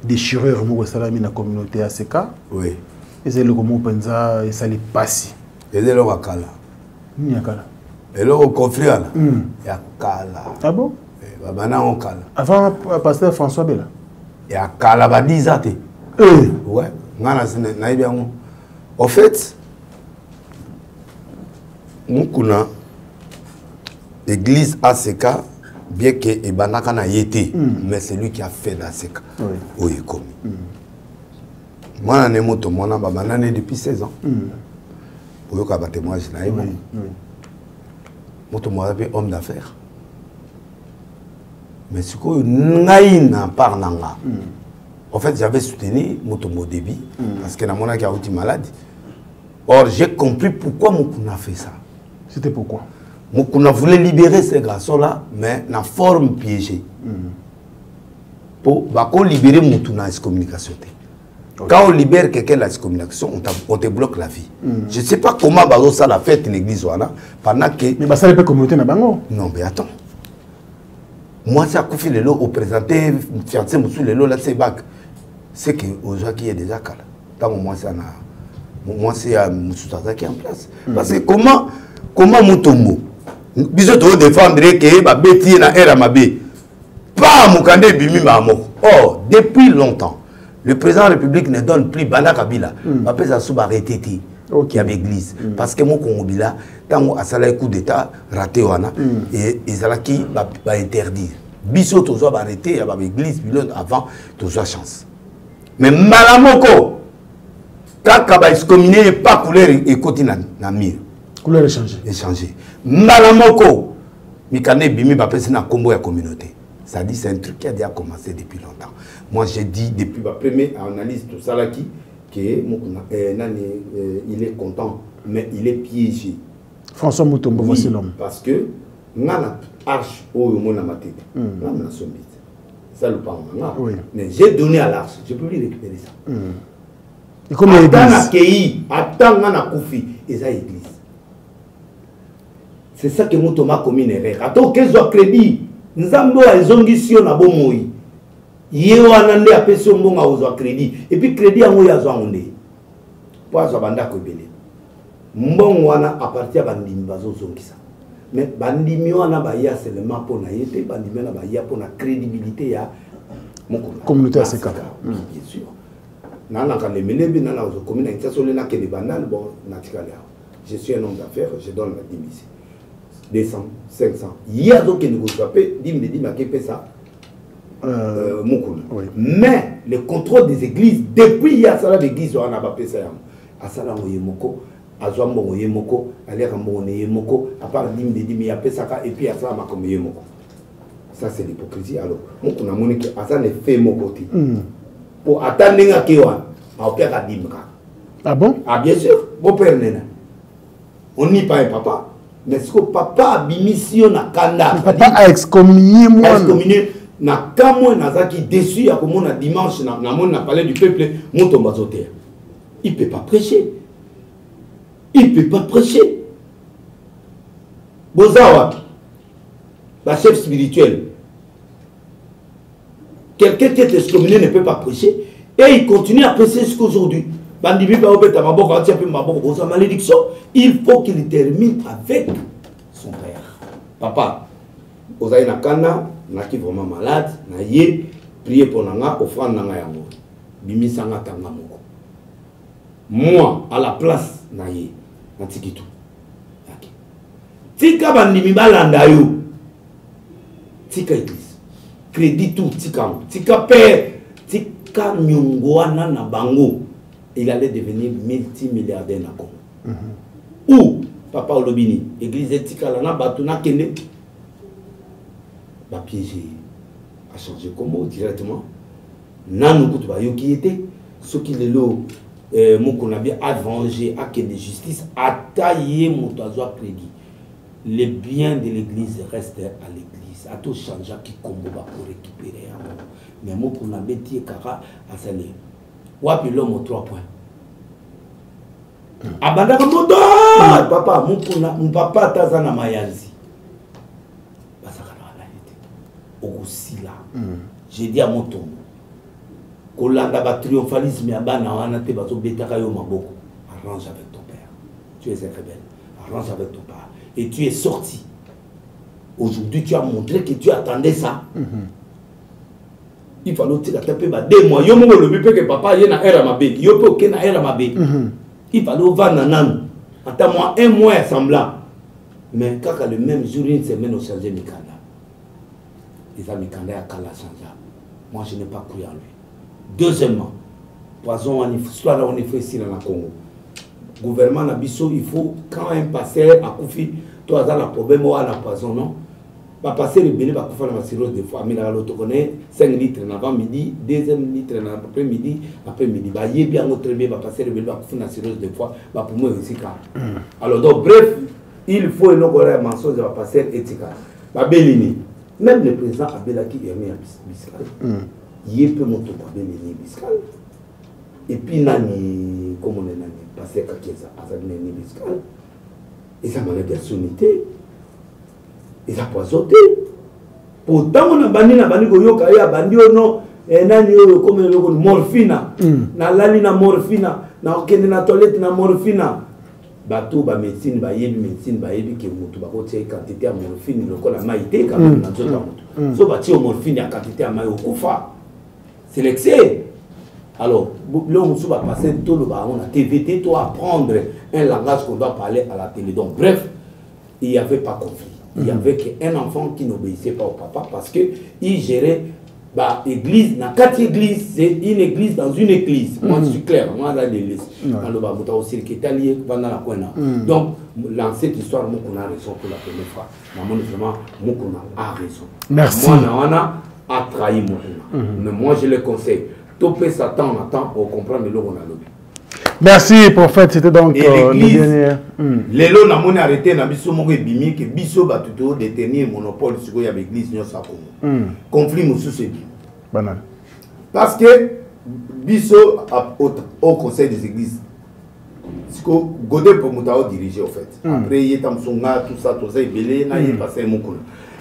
déchireur mo salami na communauté ACK. Oui. Et c'est le comment pensa et ça les passe. Et c'est le wakala. Ni akala. Et le conflit là. Yakala. Ah bon? Babana on kala. Avant pasteur François Bella. Yakala ba dizate. Ouais. Ngana sene na bien. En fait, mukuna église ACK bien que Ebanaka n'a été, mais c'est lui qui a fait l'ACK. Oui, comme. Moi, je suis né depuis 16 ans. Pour que je témoigne, je suis homme d'affaires. Mais ce que je n'ai pas parlé, En fait, j'avais soutenu Mutombo Déby parce que Namona qui a été malade. Or, j'ai compris pourquoi Mukuna a fait ça. C'était pourquoi? Mukuna voulait libérer ces garçons-là, mais dans forme piégée. Pour libérer Mutuna excommunication. Quand on libère quelqu'un de la excommunication, on te bloque la vie. Je ne sais pas comment ça l'a fait une église pendant que... Mais ça n'est pas communauté na bango. Non, mais attends. Moi, c'est à Koufi Lelo, au présenté, fiancé Moussou Lelo, là, c'est bac. C'est qu'aujourd'hui, il y a déjà cas. Tant moi, c'est à Moussou qui est en place. Parce que comment Moutombo, bisous de défendre que ma bêtise na era mabé. Pas Moukande Bimi Mamo. Oh, depuis longtemps, le président de la République ne donne plus Banda Kabila. Ma pèse à sous-arrêté qui avait église. Parce que mon Kongobila, tant à Salai coup d'État, raté wana, et Zalaki va interdire. Biso toujours arrêté, il y a l'église, avant, toujours chance. Mais Malamoko, quand Kaba excommuné, pas couleur et côté na mire. Couleur échangée. Échangée. Malamoko, Mikane Bimi va passer dans le combo de la communauté. Ça dit c'est un truc qui a déjà commencé depuis longtemps. Moi j'ai dit depuis ma première analyse de Salaki qu'il est content, mais il est piégé. François Mutombo, voici l'homme. Parce que Nana arche au monde à ma tête. Nana sombite. Ça le parle. Mais j'ai donné à l'arche. Je peux lui récupérer ça. Et comme l'église. Attends Nana Koufi et ça église. C'est ça que Mutoma a commis une erreur. Attends qu'ils ont crédit. Nzambo a zongisio na bomoi. Yeo anande apesio mbonga ozo crédit. Et puis crédit yango ya zo onde. Po azo banda ko belé. Mbongo wana appartient à bandimi bazo zongisa. Mais bandimi wana ba ya seulement pour na yete, bandimi wana ba ya pour na crédibilité ya moko. Communauté à Seka. Bien sûr. Nana ka le melebi nana ozo commune na kisole na kele banal bon natikale. Je suis un homme d'affaires, je donne la diminution. 200, 500. Il y a donc qui nous frappent, ça. Mais le contrôle des églises, depuis il y a ça l'église, on a pas ça. À ça là, on y est moko, à Zouambo, on y est moko, à l'Erambo, on y est moko, à part il y a ça, et puis à ça, on y est moko. Ça, c'est l'hypocrisie. Alors, on a monné que ça ne fait moko. Pour attendre un kéwan, à opéra dimka. Ah bon? Ah, bien sûr, mon père n'est. On n'y pas un papa. Mais ce que papa a mission na kanda. Papa a excommunié moi. Excommunié na kamo nazaki déçu à comment na dimanche na mon palais du peuple Mutombo Zoter. Il peut pas prêcher. Il peut pas prêcher. Bozawa, la chef spirituel. Quelqu'un qui est excommunié ne peut pas prêcher et il continue à prêcher jusqu'aujourd'hui. Malédiction. Il faut qu'il termine avec son père. Papa, vous avez nakana, naki vraiment malade, naye, priez pour nanga, offrande nanga yango. Bimi sanga tanga moko. Moi, à la place, naye, natikitu. Tika bandimi balanda yo. Tika église. Crédit tout, tika père, tika nyongoana na bango. Il allait devenir multimilliardaire na Congo. Ou papa Olobini, église Etikala Batuna Kene, va piéger, a changé comme directement. Nanou Koutouba qui était, ce qui est là, mon avait avancé à que de justice, a taillé mon toisoir crédit. Les biens de l'église restent à l'église. A tout changé qui combo pour récupérer. Mais mon qu'on avait dit Kara à Salé. Wapi l'homme aux 3 points. Abandaka moto papa mon papa tazana mayanzi. Basaka na été. Ogusila. J'ai dit à mon tour. Kolanda ba triomphalisme ya bana wana te bazo betaka yo maboko. Arrange avec ton père. Tu es un rebelle. Arrange avec ton père. Et tu es sorti. Aujourd'hui tu as montré que tu attendais ça. Il fallait tirer taper 2 mois. Yo mongo le bébé que papa y na era mabe. Yo pe ok na era mabe. Il fallait vendre nan. Attends-moi 1 mois semblant. Mais quand le même jour une semaine au changer Mikanda. Les amis Mikanda a kala changé. Moi je n'ai pas cru en lui. Deuxièmement, poison en histoire on est fait ici dans le Congo. Gouvernement na biso il faut quand un pasteur a confié toi dans le problème ou à la poison non. va passer le belé, va faire la cirrhose de foie. Mais là, l'autre connaît 5 litres avant midi, 2 litres après midi, bah, il est bien très bien, va passer le belé, va faire la cirrhose de foie, va pour moi aussi. Alors, donc, bref, il faut un autre mensonge, va passer etc. Bah, Bellini, même le président Abelaki est mis à Biscal. Il peut monter à Bellini Biscal. Et puis, Nani, comme on est Nani, passer à Kiesa, à Bellini Biscal. Et ça m'a l'air sonité. Ils ont poisonné. Pourtant, on a banni la banni goyoka ya bandi ono nani comme le morphina. Na lali na morphina, na okende na toilette na morphina. Bato ba médecine ba médecine ba yebi ke mutu ba ko tie quantité ya morphine lokola maïté quand même na nzoto mutu. So ba tie morphine ya quantité ya mai okufa. C'est l'excès. Alors, là on va passer tout le bas on a TVT toi apprendre un langage qu'on doit parler à la télé. Donc bref, il n'y avait pas conflit. Il y avait qu'un enfant qui n'obéissait pas au papa parce qu'il gérait l'église. Dans 4 églises, c'est une église dans une église. Moi, je suis clair. Moi, dans l'église. Dans le Babouta aussi, qui est allié pendant la Kouena. Donc, dans cette histoire, moi, on a raison pour la première fois. Moi, vraiment, moi, on a raison. Merci. Moi, on a trahi moi. Mais moi, je le conseille. Topé Satan, on attend pour comprendre le on a lobby. Merci, prophète. C'était donc l'église. Les lots n'ont arrêté na biso moko ebimi que biso batuto détenir monopole sur l'église nous ça conflit musu c'est banal. Parce que biso au conseil des églises siko Godé pour mutao diriger en fait. Après il est tamsonga tout ça belé na y passé mokolo.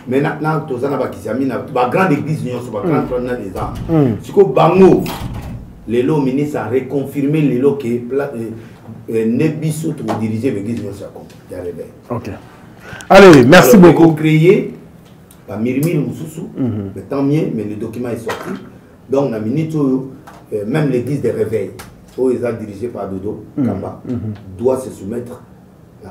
Mais maintenant tout ça na bakisami na ba grande église nous so ba grande trône des ans. Siko bango les lots ministres a reconfirmé les lots que Nebiso pour diriger l'église de la Ok. Allez, merci beaucoup. Ils ont créé la Mirmir Moussoussou, mais tant mieux, mais le document est sorti. Donc, la minute, même l'église des réveils, où ils sont dirigés par Dodo Kamba, doit se soumettre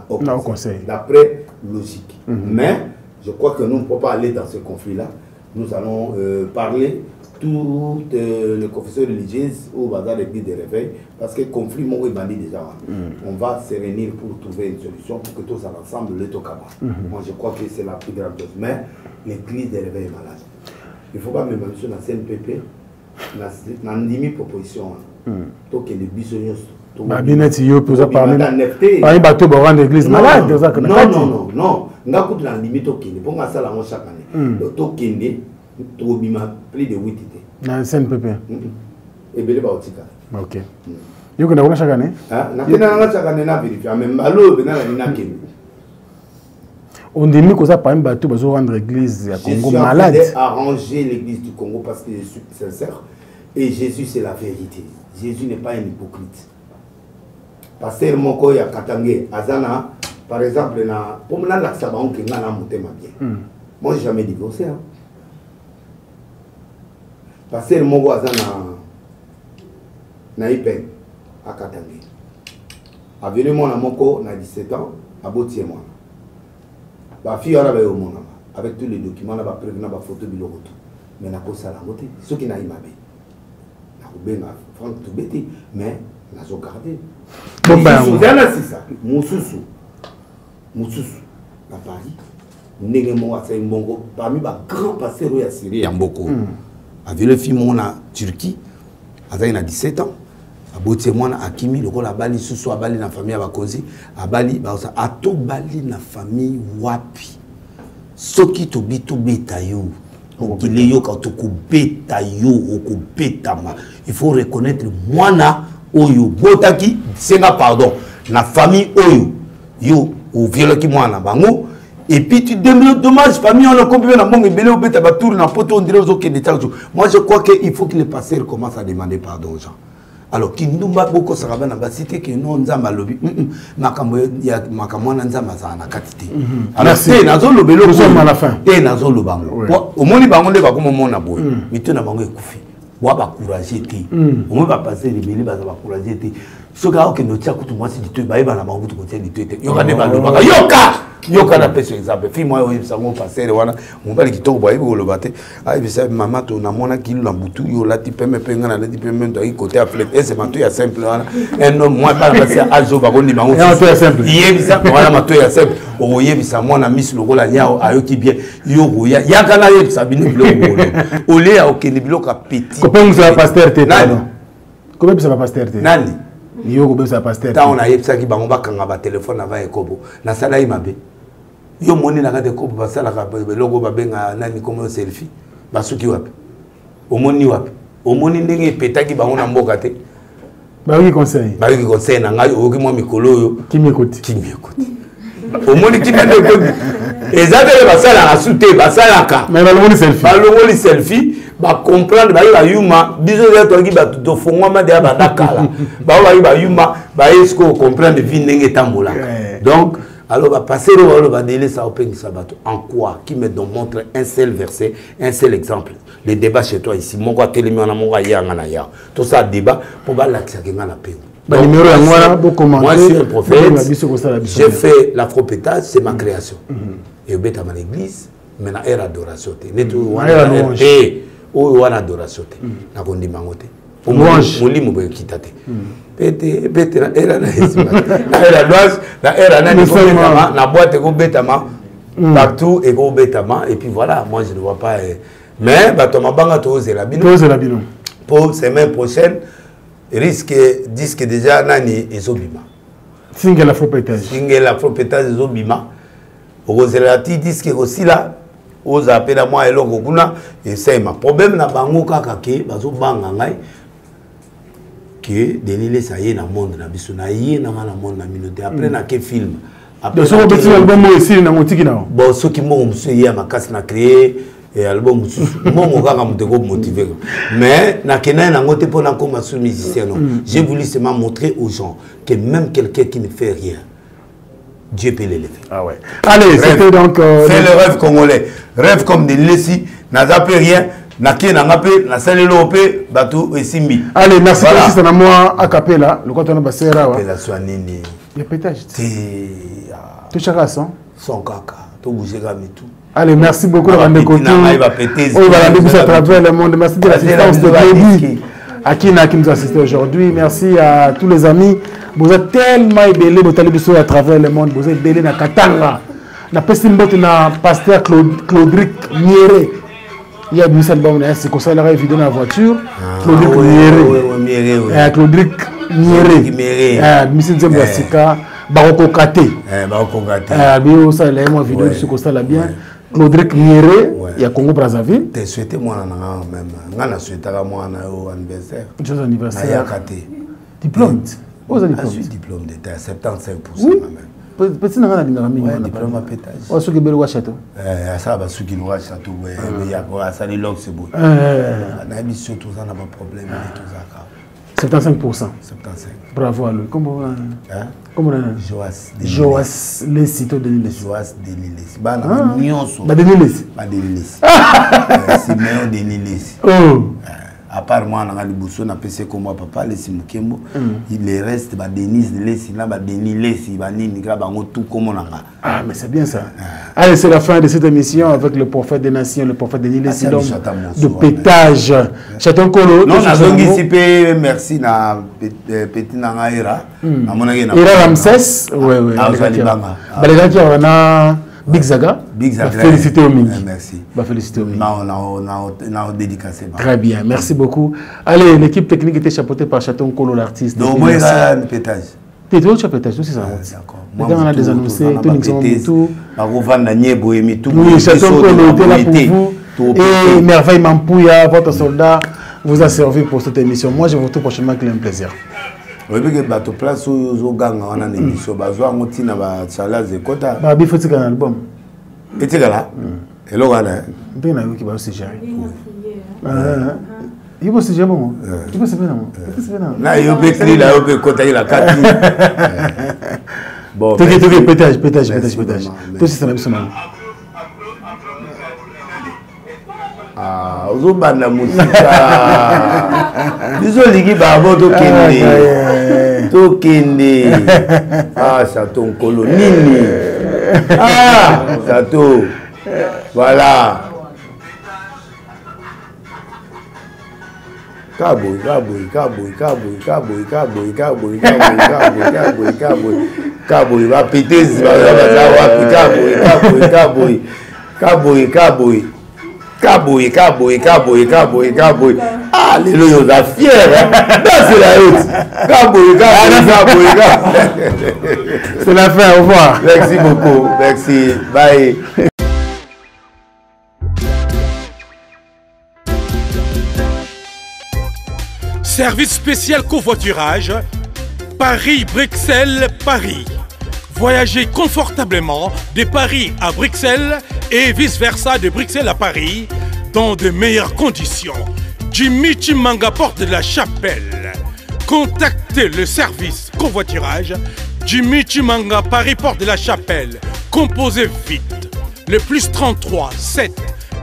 au conseil. D'après logique. Mais, je crois que nous ne pouvons pas aller dans ce conflit-là. Nous allons parler toutes les confessions religieuses au bazar l'église des réveils, parce que le conflit est bandit déjà. On va se réunir pour trouver une solution pour que tous ensemble le tokaba. Moi je crois que c'est la plus grande chose. Mais l'église des réveils est malade. Il ne faut pas me mentionner sur la CNPP, dans une proposition. Donc les bisognos. Babineti yo pour ça parler. Par une bateau pour rendre l'église malade. Non. Nga coûte la limite au Kenya. Pour ça la chaque année. Le taux Kenya. Plus de 8 idées. Dans le CNPP. Et bien, ok. Vous avez chaque année? Chaque année, même on dit que ça par un bateau pour rendre l'église du Congo malade. Je suis arranger l'église du Congo parce que je suis sincère. Et Jésus, c'est la vérité. Jésus n'est pas un hypocrite. Pasteur Moko ya Katangé, Azana, par exemple, pour moi, moi, j'ai jamais divorcé. Pasteur Moko Azana, Naïpen, à Katangé. Avec moi, Moko, na 17 ans, à Botier-moi. Ma fille, avec tous les documents, elle va prévenir ma photo de l'autre. Mais elle n'a pas ça la montée. Ce qui n'a pas été. Elle n'a pas été. Mais elle a gardé. C'est ça. Moussoussou. À Paris. Néguémo à Saïmbongo. Parmi les grands pasteurs à Syrie, en beaucoup. Avec le film, on a Turquie. Elle a 17 ans. A botie mwana akimi lokola bali susu abali na famille abakozi abali baosa ato bali na famille wapi soki to bito beta yo okile yo ka to ko beta yo ko betama il faut reconnaître mwana oyo botaki senga pardon na famille oyo yo o viole ki mwana bango et puis tu dommage famille on a compris na monge belé obeta ba tour na poto on dirait aux autres que moi je crois que il faut que les pasteurs commencent à demander pardon aux gens. Alors, qui nous bat beaucoup sur la cité que nous avons lobby, il makamwana nzamba za na katité. Alors, c'est nazo lobelo nous sommes à la fin. Et nazo lobango. Au moins bango le ba comme mona boy. Mais tu na bango ekufi. Wa ba courager ti. On va passer les belé ba courager ti. Ce gars qui nous tient coup moi c'est du tout, bah il va la manger tout du tout. Yoka ne balobaka. Yoka na pèse exemple. Fille moi oui ça mon passer wana. Mon bali qui tombe bah il va le battre. Ah il ça maman to na mona ki la butu yo la type me penga na type me to côté à flèche. Et c'est matou ya simple wana. Un homme moi pas passer à jo ba kondi bango. Et simple. Yé bisa wana matou ya simple. O yé bisa moi na miss lokola nyao ayoki bien. Yo roya. Ya kana yé ça bino biloko. Olé a okeni biloko petit. Copain ça pasteur tête. Comment ça va pasteur tête? Nani? Yo ko besa pasteur. Ta on a yebsa ki bango bakanga ba téléphone avant ekobo. Na sala imabe. Yo moni na kate kobo basala ka logo ba benga nani comme selfie. Basuki wapi? Omoni wapi? Omoni ndenge petaki bango na mboka te. Ba wi conseil. Ba wi conseil na ngai oki mo mikolo yo. Kimekoti. Omoni kimekoti. Ezabele basala asute basala ka. Mais ba longoli selfie. Ba longoli selfie. Ba comprendre ba yuma yuma biso ya to ki ba to fongwa de ba dakala ba yuma ba esko comprendre vie ndenge tambola donc alors va passer le va délai ça open sabato en quoi qui me montre un seul verset un seul exemple le débat chez toi ici mon quoi télé on a mon yanga na ya tout ça débat pour ba l'accès que ngana pe ba numéro ya moi moi je suis un prophète j'ai fait l'afropétage c'est ma création et beta dans l'église mais na era adoration té tout oyo wana adoration te na kondima ngote molimo boyo kita te pete na era na esima na era louange na era na betama na boîte ko betama partout et ko betama et puis voilà moi je ne vois pas mais bato mabanga to zela bino pour semaine prochaine risque disque déjà nani ezobima single afropétage ezobima ozela ti disque aussi là aux appels à moi et l'on kuna et c'est ma problème na bango kaka ke bazo banga ngai que Denis ça y est dans monde na biso na yé na monde na minute après na ke film après so petit album ici na motiki na bon ce qui mo monsieur ya makasi na créer et album mo kaka muteko motiver mais na kena na ngote pona comme musicien non j'ai voulu seulement montrer aux gens que même quelqu'un qui ne fait rien Dieu peut l'élever. Ah ouais. Allez, c'était donc... c'est le rêve congolais. Rêve comme des lessis, n'a zappé rien, n'a qui n'a appelé, n'a salé l'opé, bateau et simbi. Allez, merci beaucoup, c'est à moi, à Capella, le canton de Bassera. Capella Soanini. Le pétage. C'est... Tout chacun son. Son caca, tout bouger comme tout. Allez, merci beaucoup, la bande de côté. On va aller à travers le monde. Merci de l'assistance de Baby. À qui nous a assisté aujourd'hui. Merci à tous les amis. Vous êtes tellement ébélés à travers le monde. Vous êtes ébélés à Katanga. Na pestimbote na pasteur Claudric Niéré. Il y a une album, c'est comme ça, il a vidéo dans la voiture. Claudric Niéré. Claudric Niéré. Monsieur Nzembo Asika. Baroko Kate. Baroko Kate. Bio, ça, il a une vidéo, c'est comme ça, là bien. Claudric Niéré, il y a Congo Brazzaville. Tu souhaitais moi même. Je souhaitais moi un anniversaire. Joyeux anniversaire. Diplôme. Vous avez diplôme d'État, 75%. Oui. Petit n'a rien diplôme à pétage. On a souki beloua château. Ça va souki beloua château. Mais il y a ça les logs c'est beau. On a mis surtout ça n'a pas de problème tout ça. 75%. 75. Bravo à lui. Comment on a Joas les sites de l'île. Joas de l'île. Bah nyonso. Bah de l'île. Bah de l'île. C'est meilleur de l'île. Oh. À part moi, on a les boussons, on a PC comme moi, papa, les Simukembo. Il reste, bah, Denise, les Sina, bah, Denis, les Sibani, Nigra, bah, tout comme on a. Ah, mais c'est bien ça. Allez, c'est la fin de cette émission avec le prophète des nations, le prophète Denis, les Silom, de pétage. Château Kolo. Non, on a donc ici, merci, na petit Nangaïra. Ira Ramsès, oui, oui. Ah, vous allez banga. Bah, les gens qui ont Big Zaga. Big Zaga. Félicité au Mingi. Merci. Félicité au Mingi. On a dédicacé. Très bien, merci beaucoup. Allez, l'équipe technique était chapeautée par Chaton Kolo, l'artiste. Donc, moi, il y a un pétage. Tu es toujours pétage, c'est ça. D'accord. Moi, on a des annoncés, tout le monde. Tout. Oui, Chaton Kolo était là pour vous. Et Merveille Mampouya, votre soldat, vous a servi pour cette émission. Moi, je vous retrouve prochainement avec un plaisir. Oui, parce que bateau place où gang on a une émission, bazoa moti na ba Charles Ekota. Ba bi foti un album. Et tu là. Et là voilà. Ben na qui ba se gérer. Il va se gérer bon. Il va se faire non. Na yo be cri là, yo be kota il a kati. Bon. Pétage. Tout ça na biso na. Ah, ozobanda musika. Biso ligi babo tokende. Ah, Chateau Nkolo nini. Ah, Chateau. Voilà. Kaboy. Va péter, Kaboy. Ah, les loyaux sont fiers. C'est la route. Kaboy. C'est la fin, au revoir. Merci beaucoup. Merci. Bye. Service spécial covoiturage, Paris-Bruxelles-Paris. Voyagez confortablement de Paris à Bruxelles et vice-versa de Bruxelles à Paris dans de meilleures conditions. Jimmy Chimanga, porte de la Chapelle. Contactez le service covoiturage Jimmy Chimanga, Paris, porte de la Chapelle. Composez vite. Le plus 33 7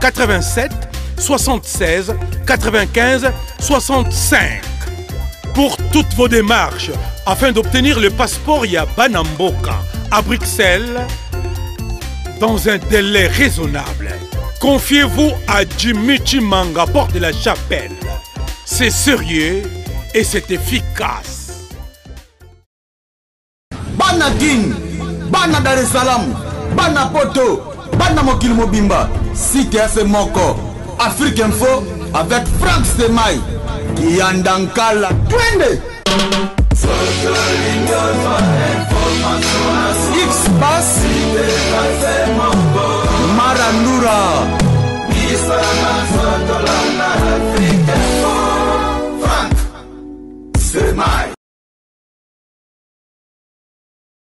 87 76 95 65. Pour toutes vos démarches, afin d'obtenir le passeport Yabanamboka à Bruxelles, dans un délai raisonnable, confiez-vous à Jimmy Chimanga, porte de la Chapelle. C'est sérieux et c'est efficace. Bana Guine, Bana Dar es Salaam, Bana Poto, Bana Mokil Mobimba, CTF Moko, Afrique Info avec Franck Stemai, Yandankala, Twende. X-Bass, Marandura.